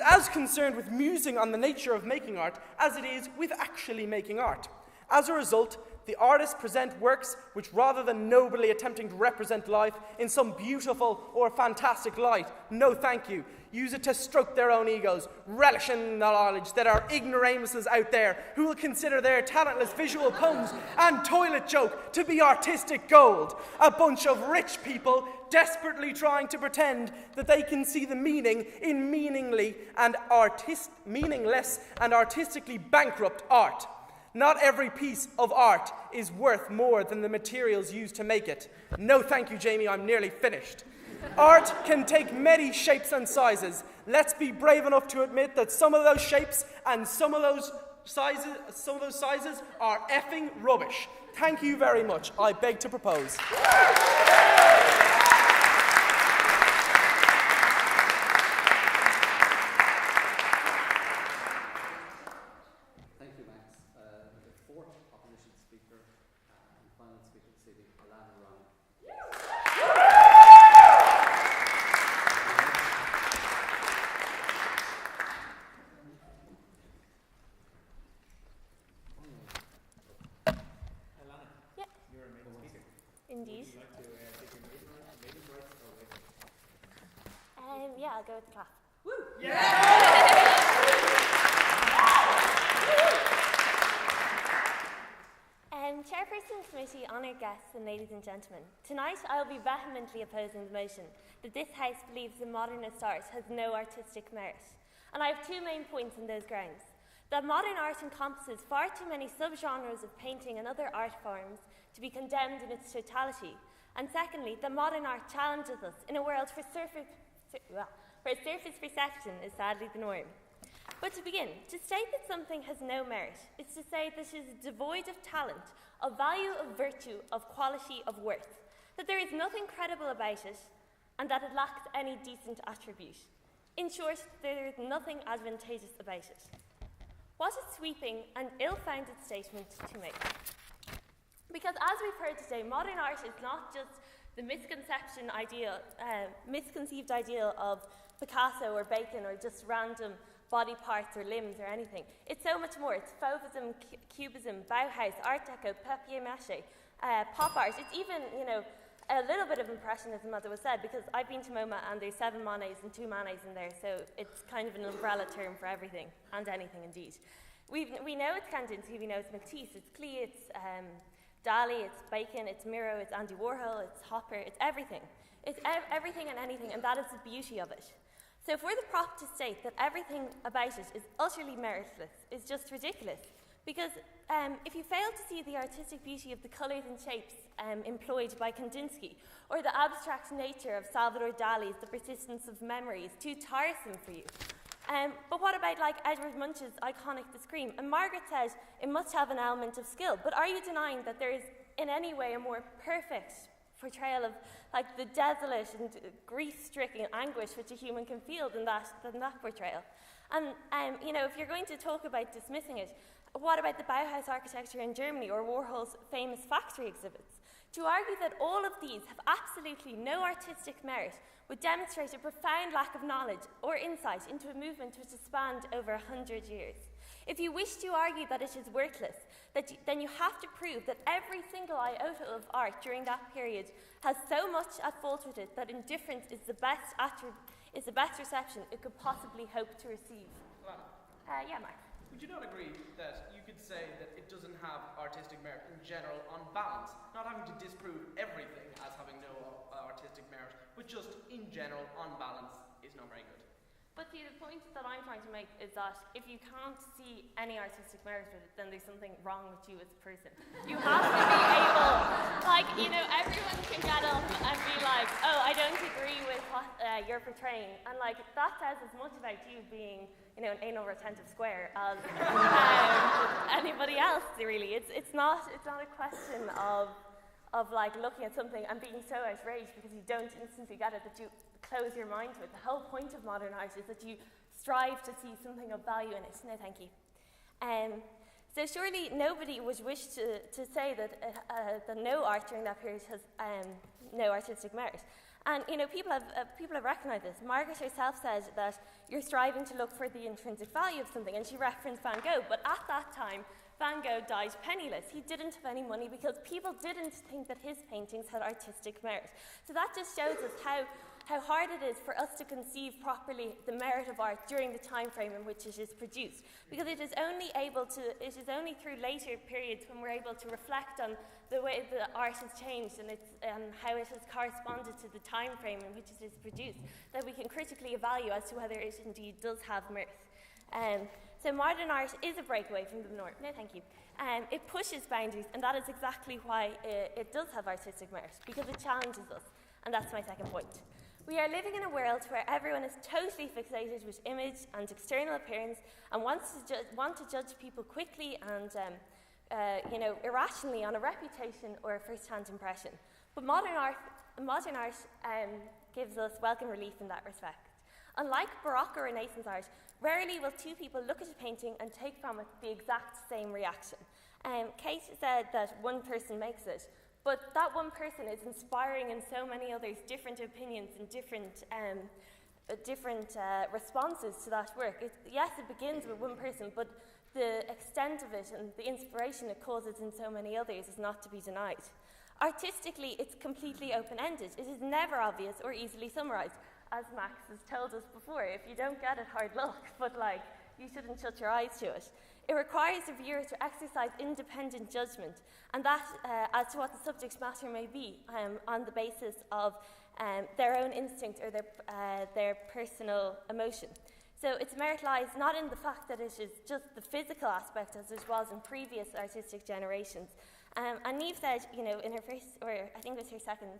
Speaker 3: as concerned with musing on the nature of making art as it is with actually making art. As a result, the artists present works which, rather than nobly attempting to represent life in some beautiful or fantastic light, no thank you, use it to stroke their own egos, relishing the knowledge that are ignoramuses out there who will consider their talentless visual puns and toilet joke to be artistic gold. A bunch of rich people
Speaker 16: desperately trying to pretend that they can see the meaning in meaningless and artistically bankrupt art. Not every piece of art is worth more than the materials used to make it. No, thank you, Jamie, I'm nearly finished. Art can take many shapes and sizes. Let's be brave enough to admit that some of those shapes and some of those sizes are effing rubbish. Thank you very much. I beg to propose.
Speaker 1: Thank you, Max. The fourth opposition speaker and final speaker this evening, Alana Ryan.
Speaker 9: Indeed.
Speaker 3: Would you like to take your maiden rights or wait?
Speaker 9: Yeah, I'll go with the clap.
Speaker 3: Woo!
Speaker 9: Chairperson, committee, honoured guests and ladies and gentlemen, tonight I will be vehemently opposing the motion that this House believes the modernist art has no artistic merit. And I have two main points on those grounds. That modern art encompasses far too many subgenres of painting and other art forms to be condemned in its totality. And secondly, that modern art challenges us in a world where surface perception is sadly the norm. But to begin, to state that something has no merit is to say that it is devoid of talent, of value, of virtue, of quality, of worth, that there is nothing credible about it, and that it lacks any decent attribute. In short, there is nothing advantageous about it. What a sweeping and ill-founded statement to make. Because as we've heard today, modern art is not just the misconceived ideal of Picasso or Bacon or just random body parts or limbs or anything. It's so much more. It's Fauvism, Cubism, Bauhaus, Art Deco, papier-mâché, pop art. It's even, a little bit of Impressionism, as it was said, because I've been to MoMA and there's 7 Monets and 2 Manets in there, so it's kind of an umbrella term for everything, and anything indeed. We know it's Kandinsky, we know it's Matisse, it's Klee, it's Dali, it's Bacon, it's Miro, it's Andy Warhol, it's Hopper, it's everything. It's everything and anything, and that is the beauty of it. So for the prop to state that everything about it is utterly meritless is just ridiculous. Because if you fail to see the artistic beauty of the colours and shapes employed by Kandinsky, or the abstract nature of Salvador Dali's The Persistence of Memory is too tiresome for you. But what about like Edward Munch's iconic The Scream? And Margaret says it must have an element of skill, but are you denying that there is in any way a more perfect portrayal of like the desolate and grief-stricken anguish which a human can feel than that portrayal? And if you're going to talk about dismissing it, what about the Bauhaus architecture in Germany or Warhol's famous factory exhibits? To argue that all of these have absolutely no artistic merit would demonstrate a profound lack of knowledge or insight into a movement which has spanned over 100 years. If you wish to argue that it is worthless, then you have to prove that every single iota of art during that period has so much at fault with it that indifference is the best reception it could possibly hope to receive. Yeah, Mark.
Speaker 8: Would you not agree that you could say that it doesn't have artistic merit in general on balance, not having to disprove everything as having no artistic merit, but just in general on balance is not very good?
Speaker 9: But see, the point that I'm trying to make is that if you can't see any artistic merit with it, then there's something wrong with you as a person. You have to be able, everyone can get up and be like, oh, I don't agree with what you're portraying. And that says as much about you being, an anal retentive square as anybody else, really. It's not a question of looking at something and being so outraged because you don't instantly get it that you close your mind to it. The whole point of modern art is that you strive to see something of value in it. No, thank you. So surely nobody would wish to say that no art during that period has no artistic merit. And people have recognised this. Margaret herself said that you're striving to look for the intrinsic value of something, and she referenced Van Gogh. But at that time, Van Gogh died penniless. He didn't have any money because people didn't think that his paintings had artistic merit. So that just shows us how hard it is for us to conceive properly the merit of art during the time frame in which it is produced, because it is only through later periods when we're able to reflect on the way the art has changed and how it has corresponded to the time frame in which it is produced that we can critically evaluate as to whether it indeed does have mirth. So modern art is a breakaway from the norm. No, thank you. It pushes boundaries, and that is exactly why it does have artistic merit, because it challenges us, and that's my second point. We are living in a world where everyone is totally fixated with image and external appearance and want to judge people quickly and irrationally on a reputation or a first-hand impression. But modern art gives us welcome relief in that respect. Unlike Baroque or Renaissance art, rarely will two people look at a painting and take from it the exact same reaction. Kate said that one person makes it, but that one person is inspiring in so many others different opinions and different responses to that work. Yes, it begins with one person, but the extent of it and the inspiration it causes in so many others is not to be denied. Artistically, it's completely open-ended. It is never obvious or easily summarized. As Max has told us before, if you don't get it, hard luck, but you shouldn't shut your eyes to it. It requires the viewer to exercise independent judgment, and that as to what the subject matter may be on the basis of their own instinct or their personal emotion. So its merit lies not in the fact that it is just the physical aspect as it was in previous artistic generations. And Niamh said, in her first, or I think it was her second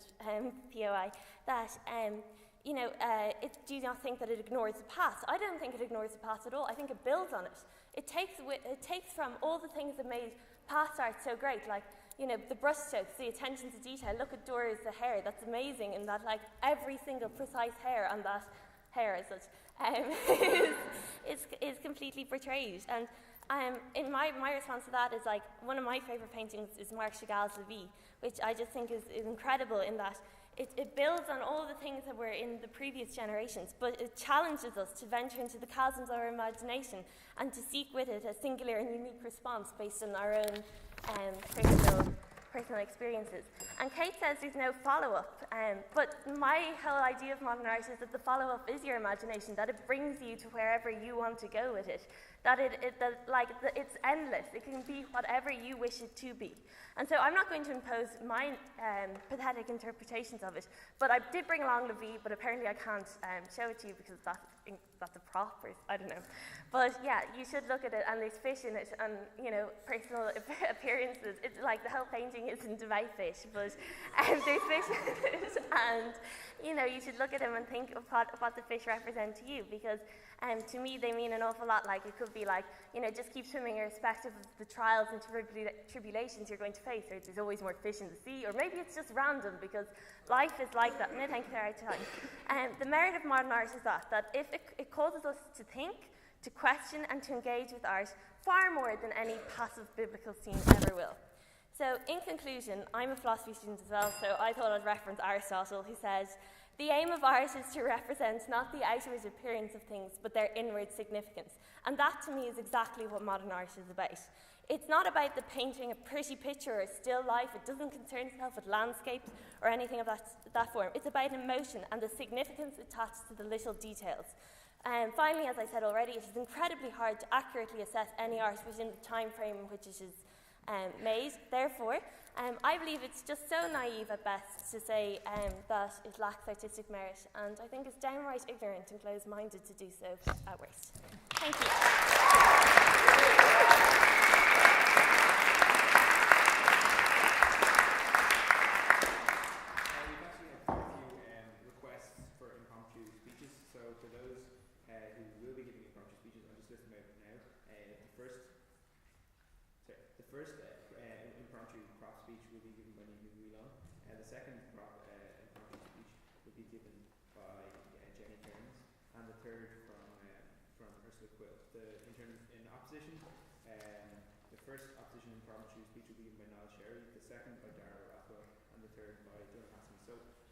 Speaker 9: POI, that do you not think that it ignores the past? I don't think it ignores the past at all. I think it builds on it. It takes from all the things that made past art so great, like the brushstrokes, the attention to detail. Look at Dora's hair. That's amazing, in that every single precise hair on that hair as such is completely portrayed. And in my response to that is one of my favorite paintings is Marc Chagall's La Vie, which I just think is incredible in that it builds on all the things that were in the previous generations, but it challenges us to venture into the chasms of our imagination and to seek with it a singular and unique response based on our own personal experiences. And Kate says there's no follow-up, but my whole idea of modern art is that the follow-up is your imagination, that it brings you to wherever you want to go with it, that it's endless. It can be whatever you wish it to be. And so I'm not going to impose my pathetic interpretations of it, but I did bring along La Vie, but apparently I can't show it to you because that's a prop, or I don't know. But yeah, you should look at it, and there's fish in it, and personal appearances. It's like the whole painting isn't about fish, but there's fish in it, and you should look at them and think of what the fish represent to you, because to me they mean an awful lot. Like it could be just keep swimming irrespective of the trials and tribulations you're going to face, or there's always more fish in the sea, or maybe it's just random because life is like that. No, thank you for our time. The merit of modern art is that if it causes us to think, to question, and to engage with art far more than any passive biblical scene ever will. So, in conclusion, I'm a philosophy student as well, so I thought I'd reference Aristotle, who says, "The aim of art is to represent not the outward appearance of things, but their inward significance." And that, to me, is exactly what modern art is about. It's not about the painting a pretty picture or a still life. It doesn't concern itself with landscapes or anything of that form. It's about emotion and the significance attached to the little details. Finally, as I said already, it is incredibly hard to accurately assess any art within the time frame in which it is made. Therefore, I believe it's just so naive at best to say that it lacks artistic merit, and I think it's downright ignorant and close-minded to do so at worst. Thank you.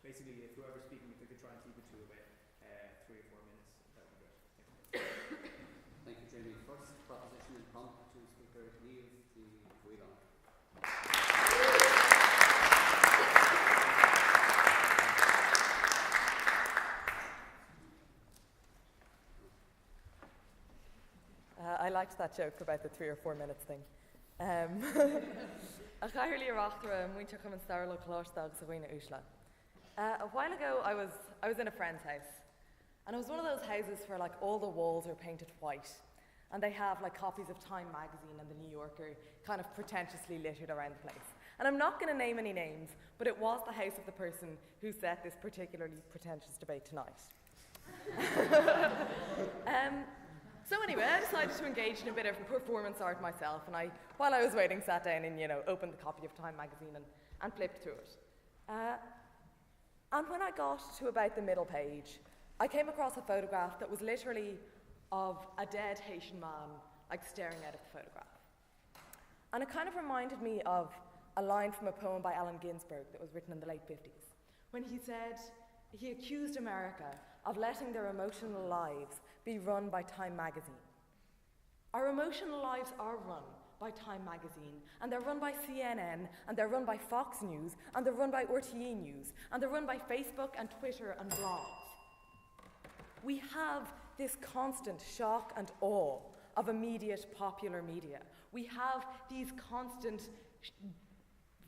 Speaker 3: Basically, if whoever's speaking, if we could try and keep it to about 3 or 4 minutes, that would be great.
Speaker 1: Thank you, Jamie. First proposition impromptu speaker, Niamh the Urinal.
Speaker 6: liked that joke about the 3 or 4 minutes thing. A while ago, I was in a friend's house, and it was one of those houses where like all the walls are painted white, and they have like copies of Time magazine and the New Yorker kind of pretentiously littered around the place. And I'm not going to name any names, but it was the house of the person who set this particularly pretentious debate tonight. So anyway, I decided to engage in a bit of performance art myself, and while I was waiting, sat down and, opened the copy of Time magazine and flipped through it. And when I got to about the middle page, I came across a photograph that was literally of a dead Haitian man, like staring out of the photograph. And it kind of reminded me of a line from a poem by Allen Ginsberg that was written in the late 50s, when he said he accused America of letting their emotional lives be run by Time magazine. Our emotional lives are run by Time magazine, and they're run by CNN, and they're run by Fox News, and they're run by RTE News, and they're run by Facebook and Twitter and blogs. We have this constant shock and awe of immediate popular media. We have these constant,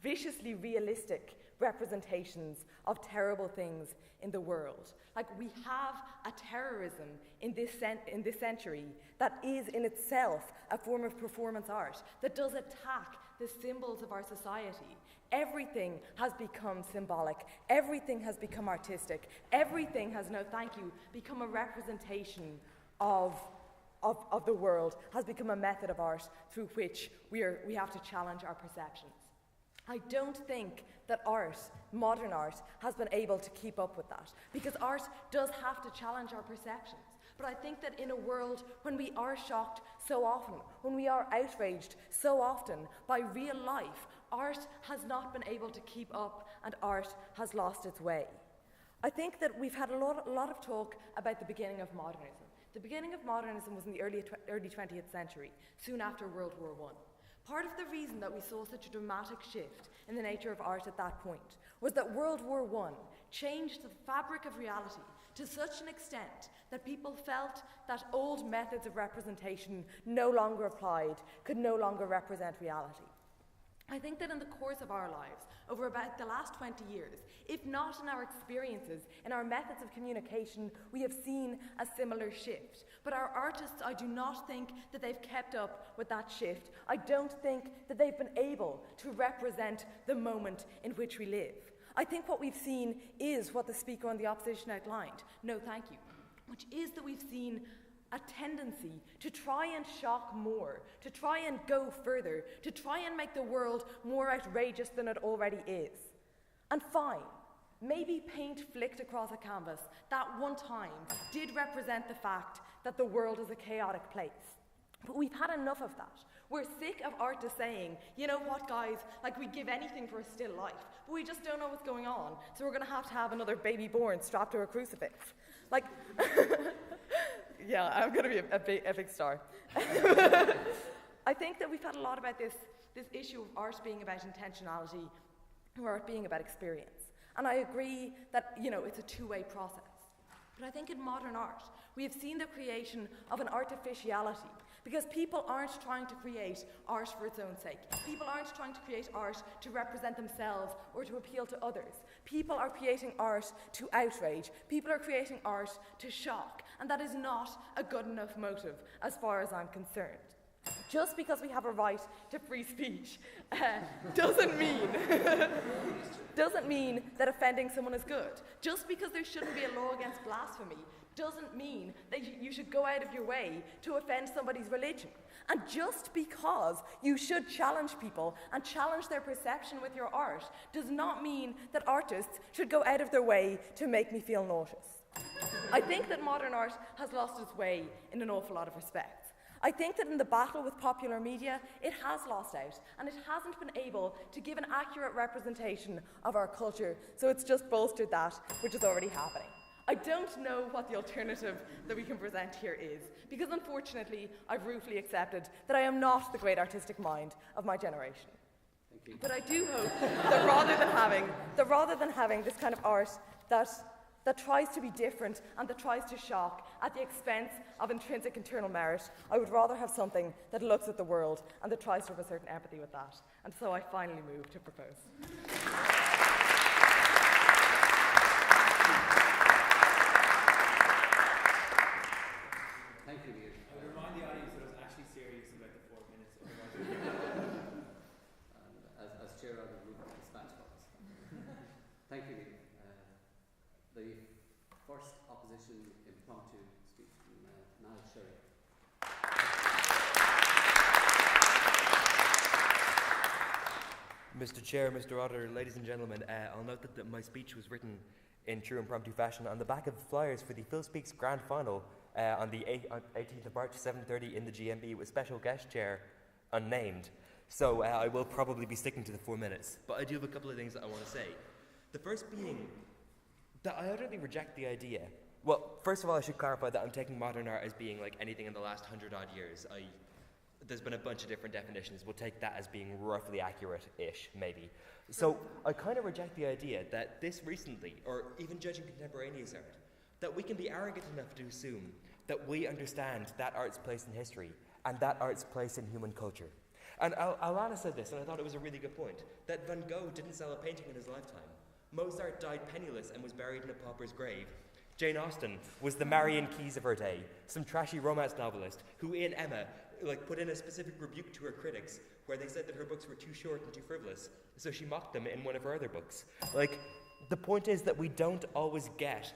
Speaker 6: viciously realistic representations of terrible things in the world. Like, we have a terrorism in this century that is in itself a form of performance art that does attack the symbols of our society. Everything has become symbolic. Everything has become artistic. Everything has, no thank you, become a representation of the world, has become a method of art through which we have to challenge our perceptions. I don't think that art, modern art, has been able to keep up with that, because art does have to challenge our perceptions. But I think that in a world when we are shocked so often, when we are outraged so often by real life, art has not been able to keep up and art has lost its way. I think that we've had a lot of talk about the beginning of modernism. The beginning of modernism was in the early 20th century, soon after World War I. Part of the reason that we saw such a dramatic shift in the nature of art at that point was that World War I changed the fabric of reality to such an extent that people felt that old methods of representation no longer applied, could no longer represent reality. I think that in the course of our lives, over about the last 20 years, if not in our experiences, in our methods of communication, we have seen a similar shift. But our artists, I do not think that they've kept up with that shift. I don't think that they've been able to represent the moment in which we live. I think what we've seen is what the speaker on the opposition outlined. No, thank you. Which is that we've seen a tendency to try and shock more, to try and go further, to try and make the world more outrageous than it already is. And fine, maybe paint flicked across a canvas that one time did represent the fact that the world is a chaotic place. But we've had enough of that. We're sick of artists saying, you know what, guys, like, we'd give anything for a still life, but we just don't know what's going on, so we're going to have another baby born strapped to a crucifix. Like, yeah, I'm going to be a big star. I think that we've had a lot about this issue of art being about intentionality or art being about experience. And I agree that, it's a two-way process. But I think in modern art, we have seen the creation of an artificiality, because people aren't trying to create art for its own sake. People aren't trying to create art to represent themselves or to appeal to others. People are creating art to outrage. People are creating art to shock. And that is not a good enough motive as far as I'm concerned. Just because we have a right to free speech doesn't mean that offending someone is good. Just because there shouldn't be a law against blasphemy doesn't mean that you should go out of your way to offend somebody's religion. And just because you should challenge people and challenge their perception with your art does not mean that artists should go out of their way to make me feel nauseous. I think that modern art has lost its way in an awful lot of respects. I think that in the battle with popular media, it has lost out, and it hasn't been able to give an accurate representation of our culture, so it's just bolstered that, which is already happening. I don't know what the alternative that we can present here is, because unfortunately, I've ruefully accepted that I am not the great artistic mind of my generation.
Speaker 1: Thank you.
Speaker 6: But I do hope that rather than having this kind of art that that tries to be different and that tries to shock at the expense of intrinsic internal merit. I would rather have something that looks at the world and that tries to have a certain empathy with that. And so I finally move to propose.
Speaker 1: Thank you, Neil.
Speaker 3: I would remind the audience that I was actually serious about the 4 minutes.
Speaker 1: As chair, I will move to dispatch box. Thank you, Neil. The first opposition impromptu speech from Niall Sherry.
Speaker 15: Mr. Chair, Mr. Auditor, ladies and gentlemen, I'll note that my speech was written in true impromptu fashion on the back of flyers for the Phil Speaks Grand Final on the 18th of March, 7:30 in the GMB with special guest chair unnamed. So I will probably be sticking to the 4 minutes, but I do have a couple of things that I want to say. The first being that I utterly reject the idea. Well, first of all, I should clarify that I'm taking modern art as being like anything in the last 100-odd years. There's been a bunch of different definitions. We'll take that as being roughly accurate-ish, maybe. So I kind of reject the idea that this recently, or even judging contemporaneous art, that we can be arrogant enough to assume that we understand that art's place in history and that art's place in human culture. And Alana said this, and I thought it was a really good point, that Van Gogh didn't sell a painting in his lifetime. Mozart died penniless and was buried in a pauper's grave. Jane Austen was the Marion Keyes of her day, some trashy romance novelist who in Emma put in a specific rebuke to her critics where they said that her books were too short and too frivolous, so she mocked them in one of her other books. The point is that we don't always get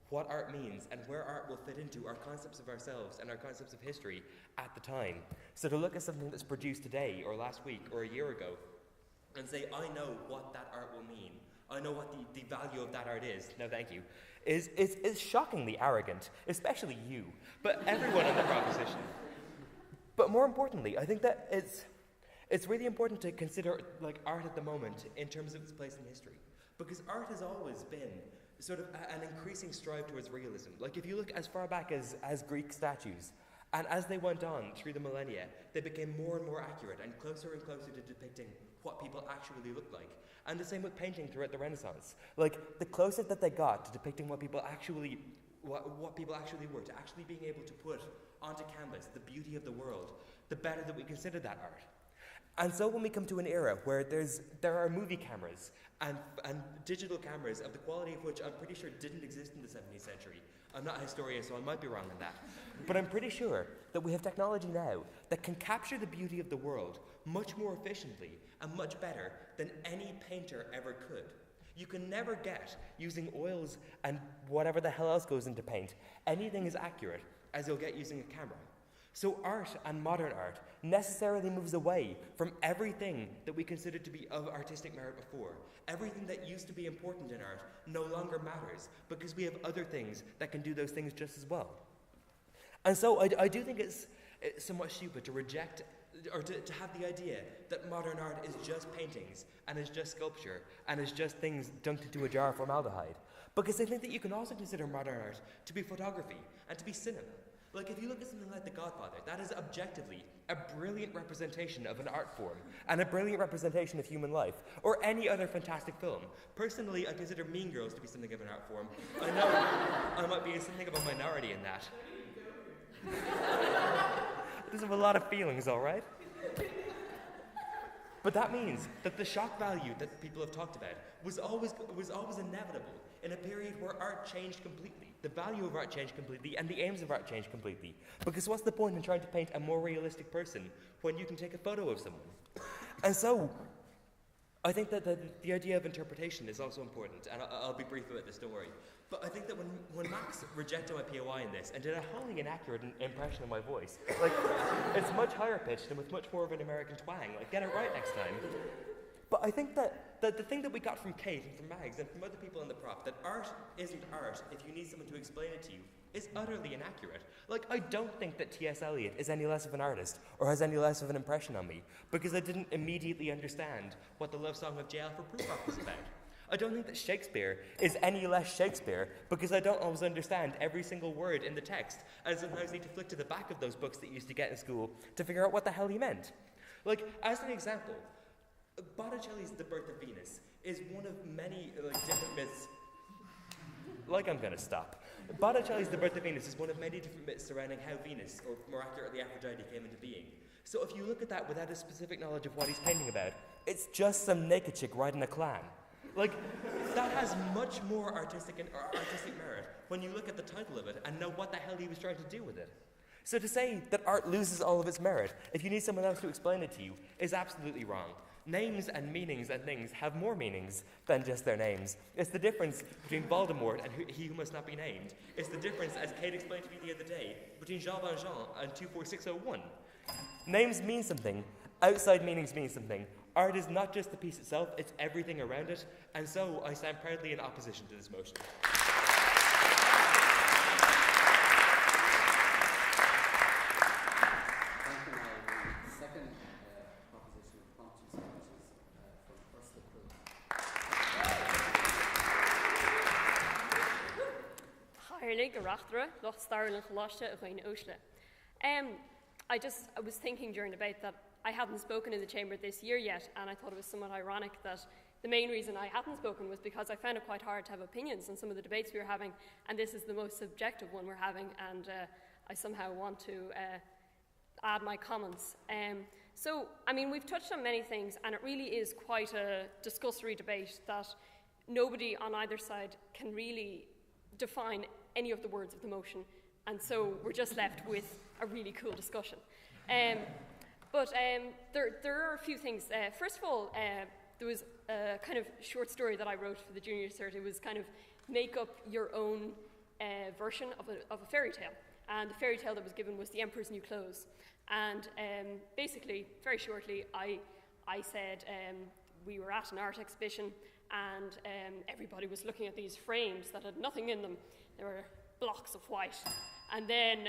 Speaker 15: what art means and where art will fit into our concepts of ourselves and our concepts of history at the time. So to look at something that's produced today or last week or a year ago and say, I know what that art will mean, I know what the value of that art is, no thank you, is shockingly arrogant, especially you, but everyone in the proposition. But more importantly, I think that it's really important to consider art at the moment in terms of its place in history, because art has always been sort of an increasing strive towards realism. If you look as far back as Greek statues, and as they went on through the millennia, they became more and more accurate and closer to depicting what people actually looked like. And the same with painting throughout the Renaissance. The closer that they got to depicting what people actually were, to actually being able to put onto canvas the beauty of the world, the better that we consider that art. And so when we come to an era where there are movie cameras and digital cameras of the quality of which I'm pretty sure didn't exist in the 17th century. I'm not a historian, so I might be wrong on that. But I'm pretty sure that we have technology now that can capture the beauty of the world much more efficiently and much better than any painter ever could. You can never get, using oils and whatever the hell else goes into paint, anything as accurate as you'll get using a camera. So art and modern art necessarily moves away from everything that we considered to be of artistic merit before. Everything that used to be important in art no longer matters because we have other things that can do those things just as well. And so I do think it's somewhat stupid to reject or to have the idea that modern art is just paintings and is just sculpture and is just things dunked into a jar of formaldehyde. Because I think that you can also consider modern art to be photography and to be cinema. If you look at something like The Godfather, that is objectively a brilliant representation of an art form and a brilliant representation of human life, or any other fantastic film. Personally, I consider Mean Girls to be something of an art form. I know I might be something of a minority in that. There's a lot of feelings, all right? But that means that the shock value that people have talked about was always inevitable in a period where art changed completely. The value of art changed completely, and the aims of art changed completely. Because what's the point in trying to paint a more realistic person when you can take a photo of someone? And so, I think that the idea of interpretation is also important, and I'll be brief about this, don't worry. But I think that when Max rejected my POI in this and did a wholly inaccurate impression of my voice, it's much higher pitched and with much more of an American twang. Get it right next time. But I think that the thing that we got from Kate and from Mags and from other people in the prop, that art isn't art if you need someone to explain it to you, is utterly inaccurate. I don't think that T.S. Eliot is any less of an artist or has any less of an impression on me because I didn't immediately understand what the love song of J.L. for Prufrock was about. I don't think that Shakespeare is any less Shakespeare because I don't always understand every single word in the text and sometimes need to flick to the back of those books that you used to get in school to figure out what the hell he meant. As an example, Botticelli's The Birth of Venus is one of many different myths. like I'm going to stop. Botticelli's The Birth of Venus is one of many different myths surrounding how Venus, or more accurately Aphrodite, came into being. So if you look at that without a specific knowledge of what he's painting about, it's just some naked chick riding a clan. Like, that has much more artistic merit when you look at the title of it and know what the hell he was trying to do with it. So to say that art loses all of its merit if you need someone else to explain it to you is absolutely wrong. Names and meanings and things have more meanings than just their names. It's the difference between Voldemort and he who must not be named. It's the difference, as Kate explained to me the other day, between Jean Valjean and 24601. Names mean something. Outside meanings mean something. Art is not just the piece itself, it's everything around it, and so I stand proudly in opposition to this motion.
Speaker 1: Second proposition of prompting speeches from Ursula Crew.
Speaker 17: Harnig Arachtra, Loch Starlin Cholosha, Rain Oshla. I was thinking during the debate that I hadn't spoken in the chamber this year yet, and I thought it was somewhat ironic that the main reason I hadn't spoken was because I found it quite hard to have opinions on some of the debates we were having, and this is the most subjective one we're having, and I somehow want to add my comments. We've touched on many things, and it really is quite a discussory debate that nobody on either side can really define any of the words of the motion, and so we're just left with a really cool discussion. But there are a few things. First of all, there was a kind of short story that I wrote for the junior cert. It was kind of make up your own version of a fairy tale. And the fairy tale that was given was The Emperor's New Clothes. And basically, very shortly, I said we were at an art exhibition and everybody was looking at these frames that had nothing in them. They were blocks of white. And then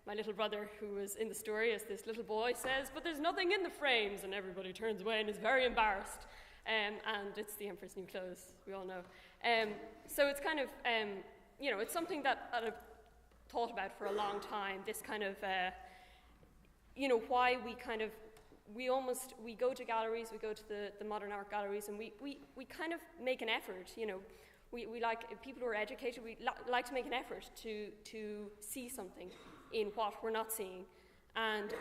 Speaker 17: my little brother, who was in the story as this little boy, says, "But there's nothing in the frames," and everybody turns away and is very embarrassed. And it's The Emperor's New Clothes, we all know. So it's kind of, it's something that I've thought about for a long time, this kind of, why we go to galleries, we go to the modern art galleries, and we kind of make an effort, we like, people who are educated, we like to make an effort to see something in what we're not seeing. And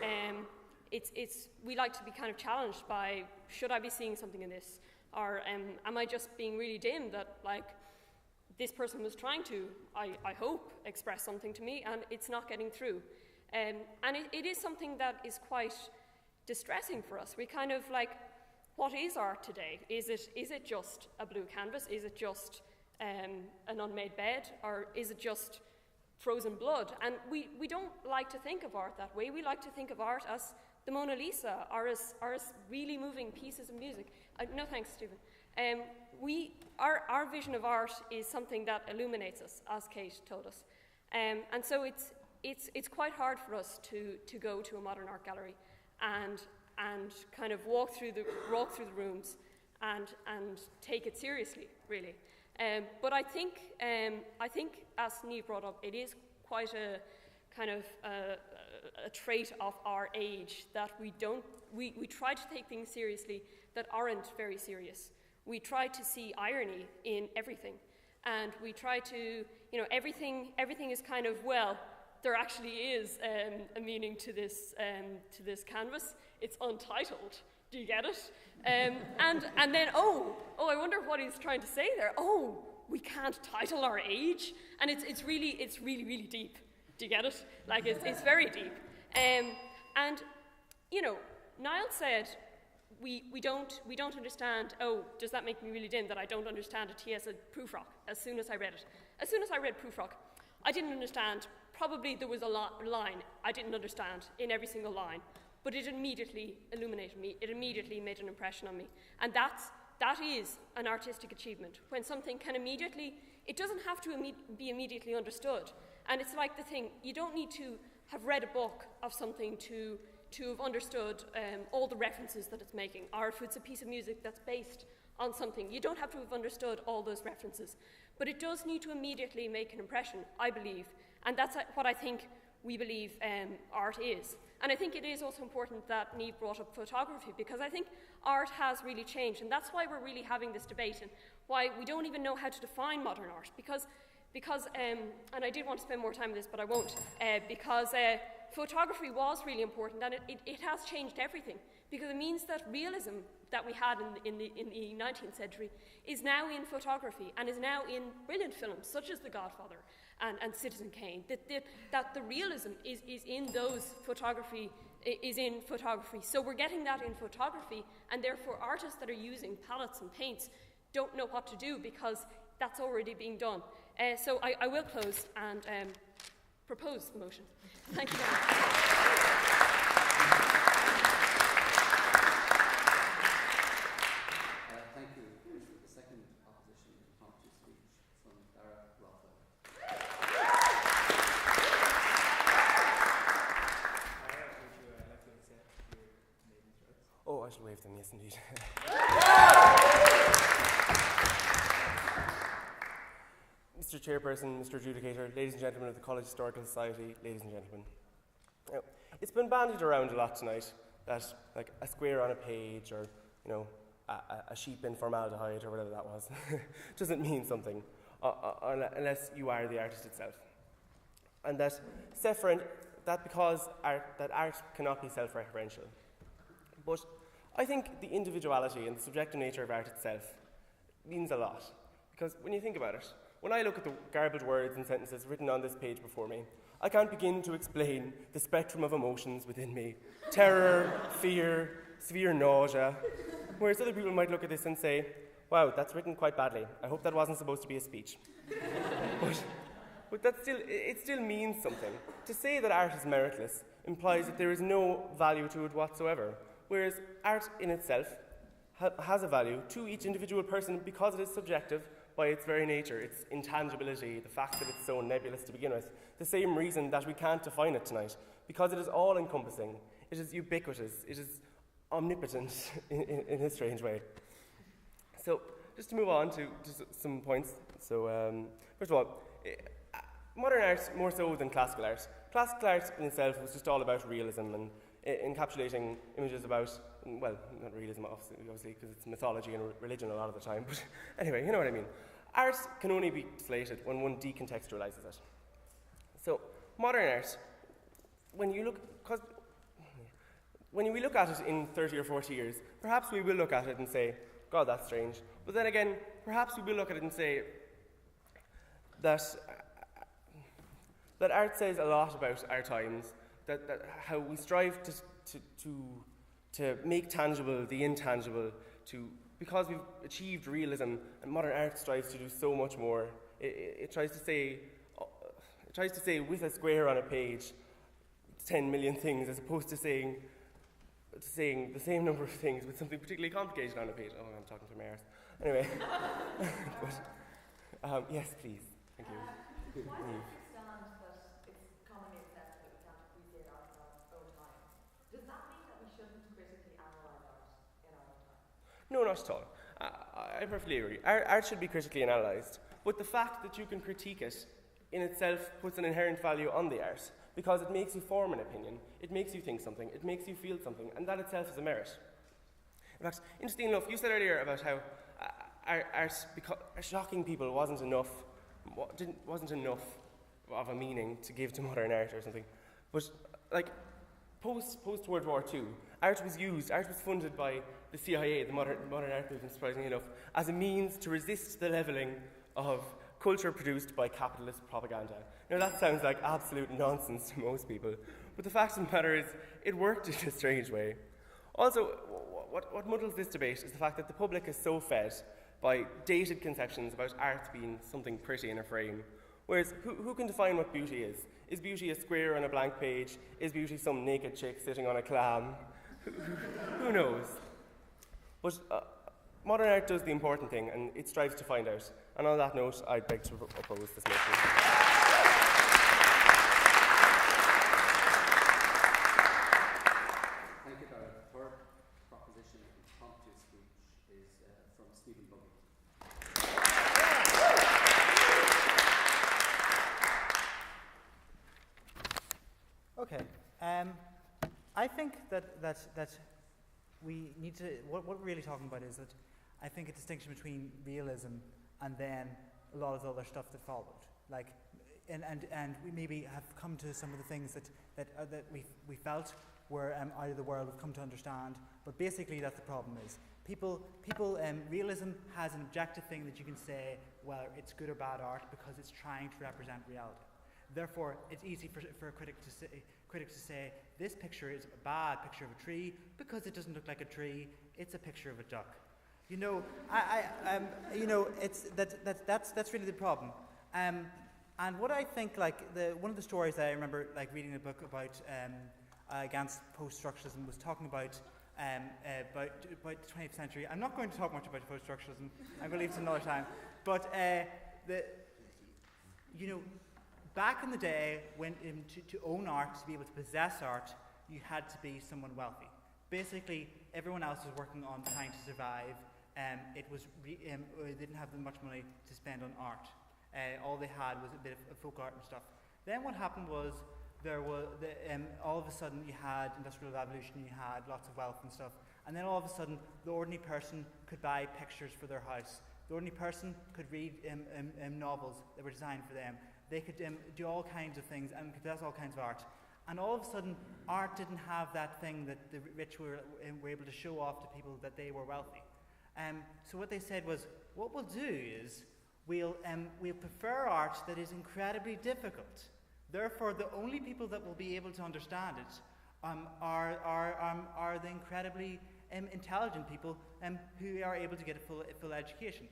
Speaker 17: we like to be kind of challenged by, should I be seeing something in this? Or am I just being really dim that, like, this person was trying to, I hope, express something to me, and it's not getting through. And it is something that is quite distressing for us. We kind of like, what is art today? Is it just a blue canvas? Is it just an unmade bed? Or is it just frozen blood? And we don't like to think of art that way. We like to think of art as the Mona Lisa, or as really moving pieces of music. No thanks, Stephen. Our vision of art is something that illuminates us, as Kate told us. And so it's quite hard for us to go to a modern art gallery and kind of walk through the rooms and take it seriously, really. But I think as Niamh brought up, it is quite a kind of a trait of our age that we try to take things seriously that aren't very serious. We try to see irony in everything, and we try to, everything is kind of, well, there actually is a meaning to this canvas. It's untitled. Do you get it? And then I wonder what he's trying to say there. Oh, we can't title our age, and it's really deep. Do you get it? Like it's very deep. And Niall said we don't understand. Oh, does that make me really dim that I don't understand a T.S. Prufrock? As soon as I read it, as soon as I read Prufrock, I didn't understand. Probably there was a line I didn't understand in every single line, but it immediately illuminated me. It immediately made an impression on me, and that is an artistic achievement. When something can immediately, it doesn't have to be immediately understood. And it's like the thing, you don't need to have read a book of something to have understood all the references that it's making. Or if it's a piece of music that's based on something, you don't have to have understood all those references. But it does need to immediately make an impression, I believe. And that's what I think we believe art is. And I think it is also important that Niamh brought up photography, because I think art has really changed. And that's why we're really having this debate, and why we don't even know how to define modern art. Because because, and I did want to spend more time on this, but I won't, because photography was really important, and it has changed everything, because it means that realism that we had in the 19th century is now in photography, and is now in brilliant films such as The Godfather and Citizen Kane. That the realism is in those photography, is in photography. So we're getting that in photography, and therefore artists that are using palettes and paints don't know what to do, because that's already being done. So I will close and propose the motion. Thank you very much.
Speaker 1: Thank you. The second opposition impromptu speech from Dara Rothwell.
Speaker 18: Oh, I shall waive them, yes indeed. Mr. Chairperson, Mr. Adjudicator, ladies and gentlemen of the College Historical Society, ladies and gentlemen. Now, it's been bandied around a lot tonight that, like, a square on a page, or, you know, a sheep in formaldehyde, or whatever that was, doesn't mean something unless you are the artist itself. And that because art cannot be self-referential. But I think the individuality and the subjective nature of art itself means a lot. Because when you think about it, when I look at the garbled words and sentences written on this page before me, I can't begin to explain the spectrum of emotions within me. Terror, fear, severe nausea. Whereas other people might look at this and say, wow, that's written quite badly. I hope that wasn't supposed to be a speech. But it still means something. To say that art is meritless implies that there is no value to it whatsoever. Whereas art in itself has a value to each individual person because it is subjective by its very nature, its intangibility, the fact that it's so nebulous to begin with. The same reason that we can't define it tonight, because it is all-encompassing, it is ubiquitous, it is omnipotent in a strange way. So, just to move on to some points. So, first of all, modern art, more so than classical art. Classical art in itself was just all about realism and encapsulating images about, well, not realism obviously, because it's mythology and religion a lot of the time, but anyway, you know what I mean. Art can only be slated when one decontextualizes it. So, modern art, when we look at it in 30 or 40 years, perhaps we will look at it and say, God, that's strange. But then again, perhaps we will look at it and say that art says a lot about our times, that how we strive to make tangible the intangible, because we've achieved realism, and modern art strives to do so much more. It tries to say with a square on a page 10 million things, as opposed to saying the same number of things with something particularly complicated on a page. Oh, I'm talking to my arse. Anyway, but, yes, please. Thank you.
Speaker 6: Why do you understand that it's commonly accepted that we can't appreciate art in our own time? Does that mean that we shouldn't critically analyse art in our own time?
Speaker 18: No, not at all. I perfectly agree. Art should be critically analysed, but the fact that you can critique it in itself puts an inherent value on the art, because it makes you form an opinion, it makes you think something, it makes you feel something, and that itself is a merit. In fact, interesting enough, you said earlier about how art, shocking people wasn't enough of a meaning to give to modern art or something. But, like, post World War II, art was funded by the CIA, the modern art movement, surprisingly enough, as a means to resist the levelling of culture produced by capitalist propaganda. Now, that sounds like absolute nonsense to most people, but the fact of the matter is, it worked in a strange way. Also, what muddles this debate is the fact that the public is so fed by dated conceptions about art being something pretty in a frame. Whereas, who can define what beauty is? Is beauty a square on a blank page? Is beauty some naked chick sitting on a clam? Who knows? But modern art does the important thing, and it strives to find out. And on that note, I'd beg to oppose this motion.
Speaker 1: Thank you, Dara. The third proposition of impromptu speech is from Stephen Buggy.
Speaker 19: Okay. I think that we need to, what we're really talking about is that I think a distinction between realism and then a lot of the other stuff that followed. like, and we maybe have come to some of the things that we felt were out of the world, we've come to understand, but basically that's the problem is. Realism has an objective thing that you can say, well, it's good or bad art because it's trying to represent reality. Therefore, it's easy for a critic to say, this picture is a bad picture of a tree because it doesn't look like a tree, it's a picture of a duck. You know, that's really the problem. And what I think, like, one of the stories that I remember, like, reading a book about against post-structuralism was talking about the 20th century. I'm not going to talk much about post-structuralism. I believe it's another time. But back in the day, when to own art, to be able to possess art, you had to be someone wealthy. Basically, everyone else was working on trying to survive. They didn't have much money to spend on art. All they had was a bit of folk art and stuff. Then what happened was all of a sudden you had industrial revolution, you had lots of wealth and stuff, and then all of a sudden the ordinary person could buy pictures for their house. The ordinary person could read novels that were designed for them. They could do all kinds of things and possess all kinds of art. And all of a sudden, art didn't have that thing that the rich were able to show off to people that they were wealthy. So what they said was, what we'll do is we'll prefer art that is incredibly difficult. Therefore, the only people that will be able to understand it are the incredibly intelligent people who are able to get a full education.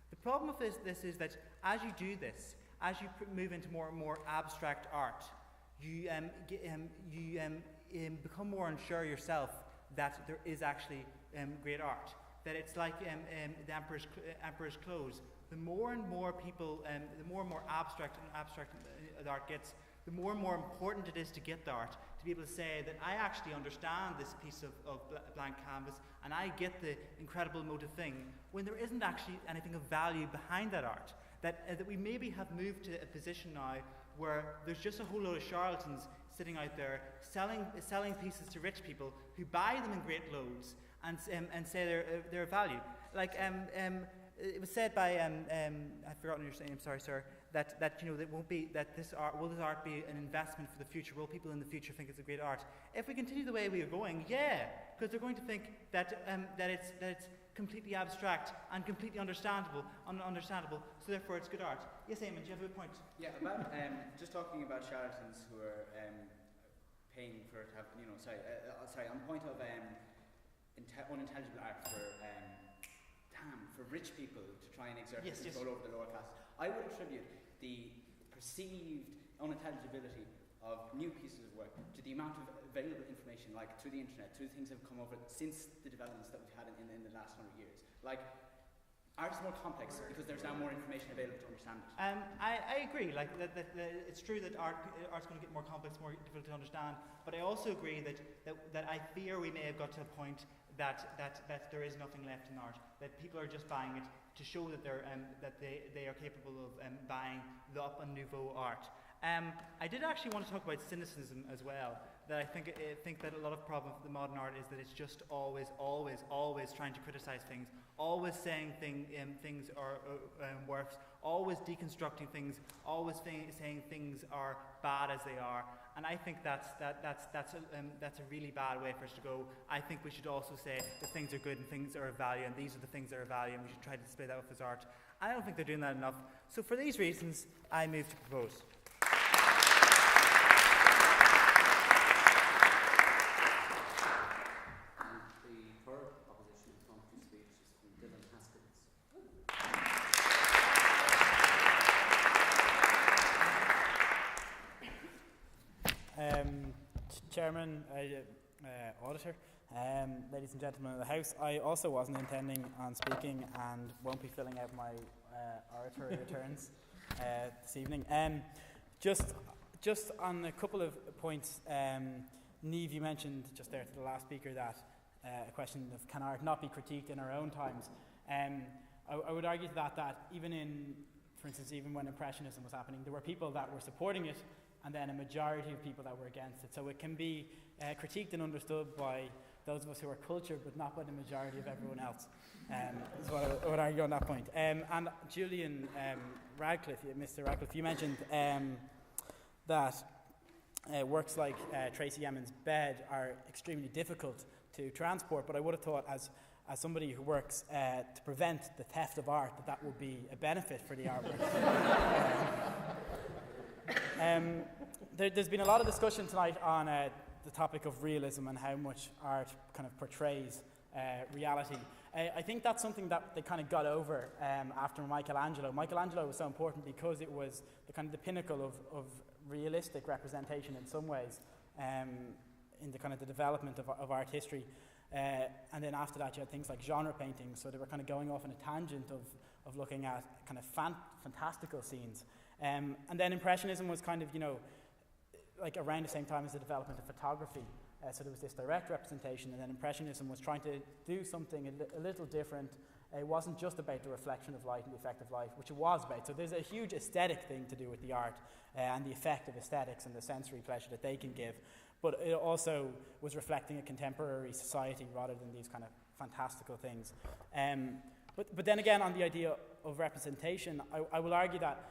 Speaker 19: The problem with this is that as you do this, as you move into more and more abstract art, you become more unsure yourself that there is actually great art. That it's like the Emperor's Clothes. The more and more people, the more and more abstract the art gets, the more and more important it is to get the art, to be able to say that I actually understand this piece of blank canvas and I get the incredible motive thing, when there isn't actually anything of value behind that art. That we maybe have moved to a position now where there's just a whole load of charlatans sitting out there selling pieces to rich people who buy them in great loads and say they're of value. Like it was said by I've forgotten your name. Sorry, sir. That that won't be that this art will this art be an investment for the future? Will people in the future think it's a great art? If we continue the way we are going, yeah, because they're going to think that it's completely abstract and completely understandable. So therefore, it's good art. Yes, Eamon, do you have a point?
Speaker 7: Yeah, about just talking about charlatans who are paying for it to have sorry, on the point of unintelligible art for rich people to try and exert control over the lower classes. I would attribute the perceived unintelligibility of new pieces of work to the amount of available information, like through the internet, through things that have come over since the developments that we've had in the last 100 years. Like, art is more complex because there's now more information available to understand it.
Speaker 19: I agree. Like that it's true that art's going to get more complex, more difficult to understand. But I also agree that I fear we may have got to a point that there is nothing left in art. That people are just buying it to show that they are capable of buying the up and nouveau art. I did actually want to talk about cynicism as well. That I think that a lot of problem with the modern art is that it's just always trying to criticize things, always saying things are worse, always deconstructing things, always saying things are bad as they are. And I think that's a really bad way for us to go. I think we should also say that things are good and things are of value, and these are the things that are of value, and we should try to display that with his art. I don't think they're doing that enough. So for these reasons, I move to propose.
Speaker 20: Chairman, Auditor, ladies and gentlemen of the House, I also wasn't intending on speaking and won't be filling out my oratory returns this evening. Just on a couple of points, Niamh, you mentioned just there to the last speaker that a question of can art not be critiqued in our own times. I would argue to that even in, for instance, even when Impressionism was happening, there were people that were supporting it and then a majority of people that were against it. So it can be critiqued and understood by those of us who are cultured, but not by the majority of everyone else. Is what I would argue on that point. And Julian Radcliffe, Mr. Radcliffe, you mentioned that works like Tracy Emin's Bed are extremely difficult to transport, but I would have thought as somebody who works to prevent the theft of art, that would be a benefit for the artwork. There's been a lot of discussion tonight on the topic of realism and how much art kind of portrays reality. I think that's something that they kind of got over after Michelangelo. Michelangelo was so important because it was the pinnacle of realistic representation in some ways in the kind of the development of art history. And then after that you had things like genre painting, so they were kind of going off on a tangent of looking at kind of fantastical scenes. And then Impressionism was kind of, like around the same time as the development of photography. So there was this direct representation, and then Impressionism was trying to do something a little different. It wasn't just about the reflection of light and the effect of light, which it was about. So there's a huge aesthetic thing to do with the art and the effect of aesthetics and the sensory pleasure that they can give. But it also was reflecting a contemporary society rather than these kind of fantastical things. But then again, on the idea of representation, I will argue that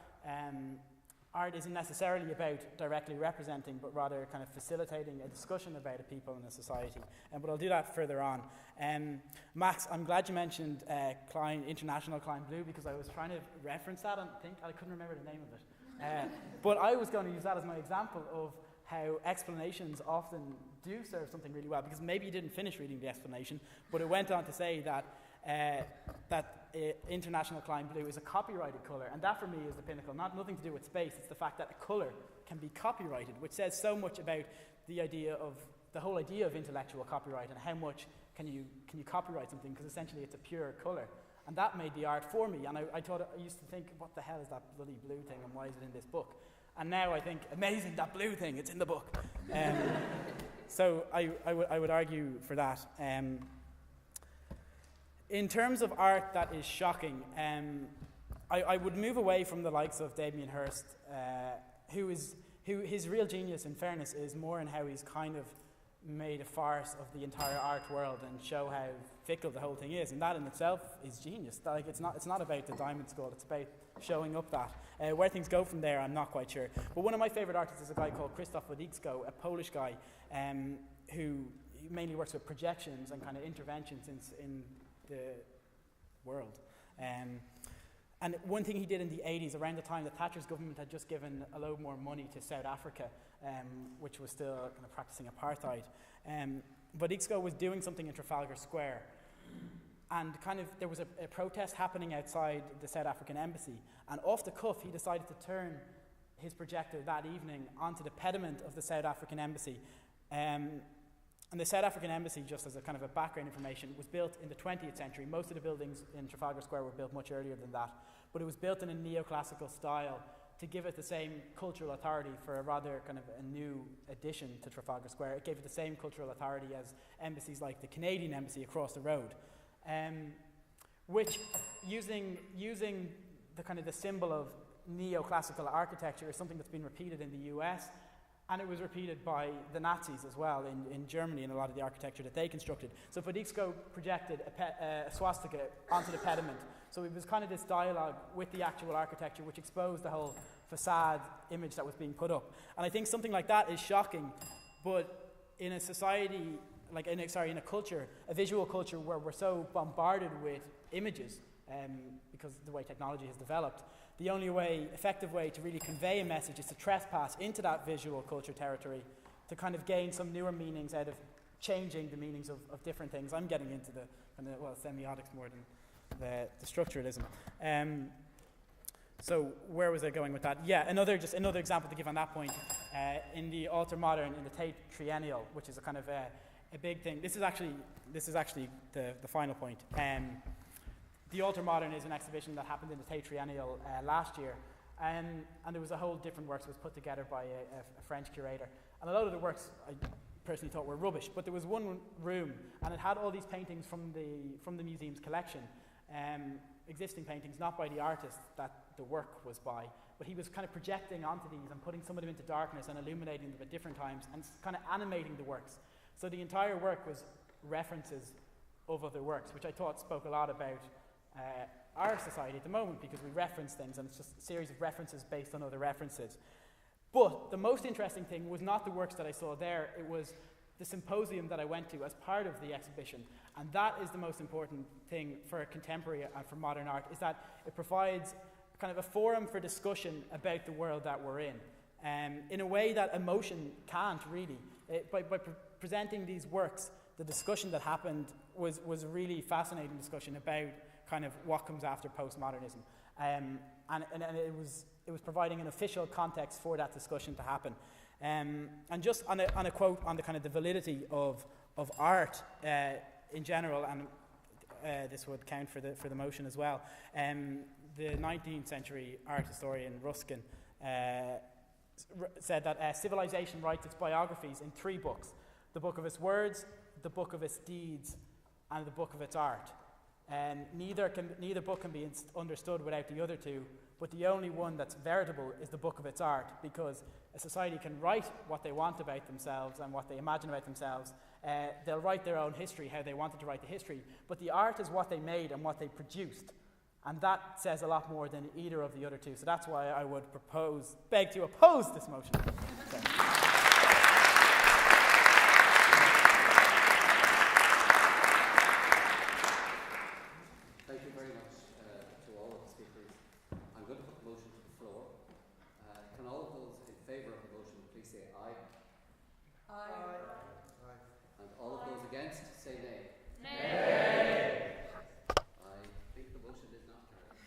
Speaker 20: art isn't necessarily about directly representing, but rather kind of facilitating a discussion about a people in a society. But I'll do that further on. Max, I'm glad you mentioned International Klein Blue, because I was trying to reference that and I couldn't remember the name of it. But I was going to use that as my example of how explanations often do serve something really well, because maybe you didn't finish reading the explanation, but it went on to say that International Klein Blue is a copyrighted colour, and that for me is the pinnacle. Nothing to do with space, it's the fact that a colour can be copyrighted, which says so much about the whole idea of intellectual copyright and how much can you copyright something, because essentially it's a pure colour. And that made the art for me, and I used to think, what the hell is that bloody blue thing, and why is it in this book? And now I think, amazing, that blue thing, it's in the book. So I would argue for that. In terms of art that is shocking, I would move away from the likes of Damien Hirst, who his real genius, in fairness, is more in how he's kind of made a farce of the entire art world and show how fickle the whole thing is, and that in itself is genius. Like it's not about the diamond skull, it's about showing up that. Where things go from there, I'm not quite sure. But one of my favourite artists is a guy called Krzysztof Wodicko, a Polish guy who mainly works with projections and kind of interventions in the world. And one thing he did in the 80s, around the time that Thatcher's government had just given a load more money to South Africa, which was still kind of practicing apartheid, Wodicko was doing something in Trafalgar Square, and kind of there was a protest happening outside the South African embassy, and off the cuff he decided to turn his projector that evening onto the pediment of the South African embassy. And the South African embassy, just as a kind of a background information, was built in the 20th century. Most of the buildings in Trafalgar Square were built much earlier than that, but it was built in a neoclassical style to give it the same cultural authority for a rather kind of a new addition to Trafalgar Square. It gave it the same cultural authority as embassies like the Canadian embassy across the road, which using the kind of the symbol of neoclassical architecture is something that's been repeated in the US. And it was repeated by the Nazis as well in Germany in a lot of the architecture that they constructed. So Wodicko projected a swastika onto the pediment. So it was kind of this dialogue with the actual architecture which exposed the whole facade image that was being put up. And I think something like that is shocking, but in a society, in a culture, a visual culture where we're so bombarded with images, because of the way technology has developed, the only effective way to really convey a message is to trespass into that visual culture territory to kind of gain some newer meanings out of changing the meanings of different things. I'm getting into the semiotics more than the structuralism. So where was I going with that? Yeah, another example to give on that point. In the Alter Modern, in the Tate Triennial, which is a kind of a big thing. This is actually the final point. The Alter Modern is an exhibition that happened in the Tate Triennial last year, and there was a whole different works that was put together by a French curator. And a lot of the works I personally thought were rubbish, but there was one room, and it had all these paintings from the museum's collection, existing paintings, not by the artist that the work was by, but he was kind of projecting onto these and putting some of them into darkness and illuminating them at different times and kind of animating the works. So the entire work was references of other works, which I thought spoke a lot about our society at the moment, because we reference things and it's just a series of references based on other references. But the most interesting thing was not the works that I saw there, it was the symposium that I went to as part of the exhibition. And that is the most important thing for contemporary and for modern art, is that it provides kind of a forum for discussion about the world that we're in a way that emotion can't really. By presenting these works, the discussion that happened was a really fascinating discussion about kind of what comes after postmodernism. And it was providing an official context for that discussion to happen. And just on a quote on the kind of the validity of art in general, and this would count for the motion as well. The 19th century art historian Ruskin said that civilization writes its biographies in 3 books: the book of its words, the book of its deeds, and the book of its art. Neither book can be understood without the other 2, but the only one that's veritable is the book of its art, because a society can write what they want about themselves and what they imagine about themselves. They'll write their own history, how they wanted to write the history, but the art is what they made and what they produced. And that says a lot more than either of the other 2. So that's why I would beg to oppose this motion.
Speaker 1: Thank you very much to all of the speakers. I'm going to put the motion to the floor. Can all of those in favour of the motion please say aye? Aye. And all of those against say nay. Nay. I think the motion is not carried.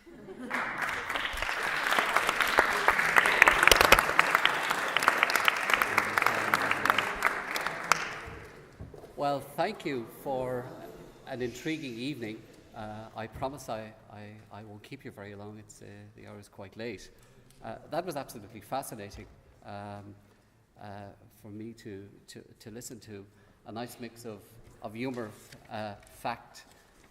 Speaker 1: Well, thank you for an intriguing evening. I promise I won't keep you very long. The hour is quite late. That was absolutely fascinating for me to listen to. A nice mix of humour, fact,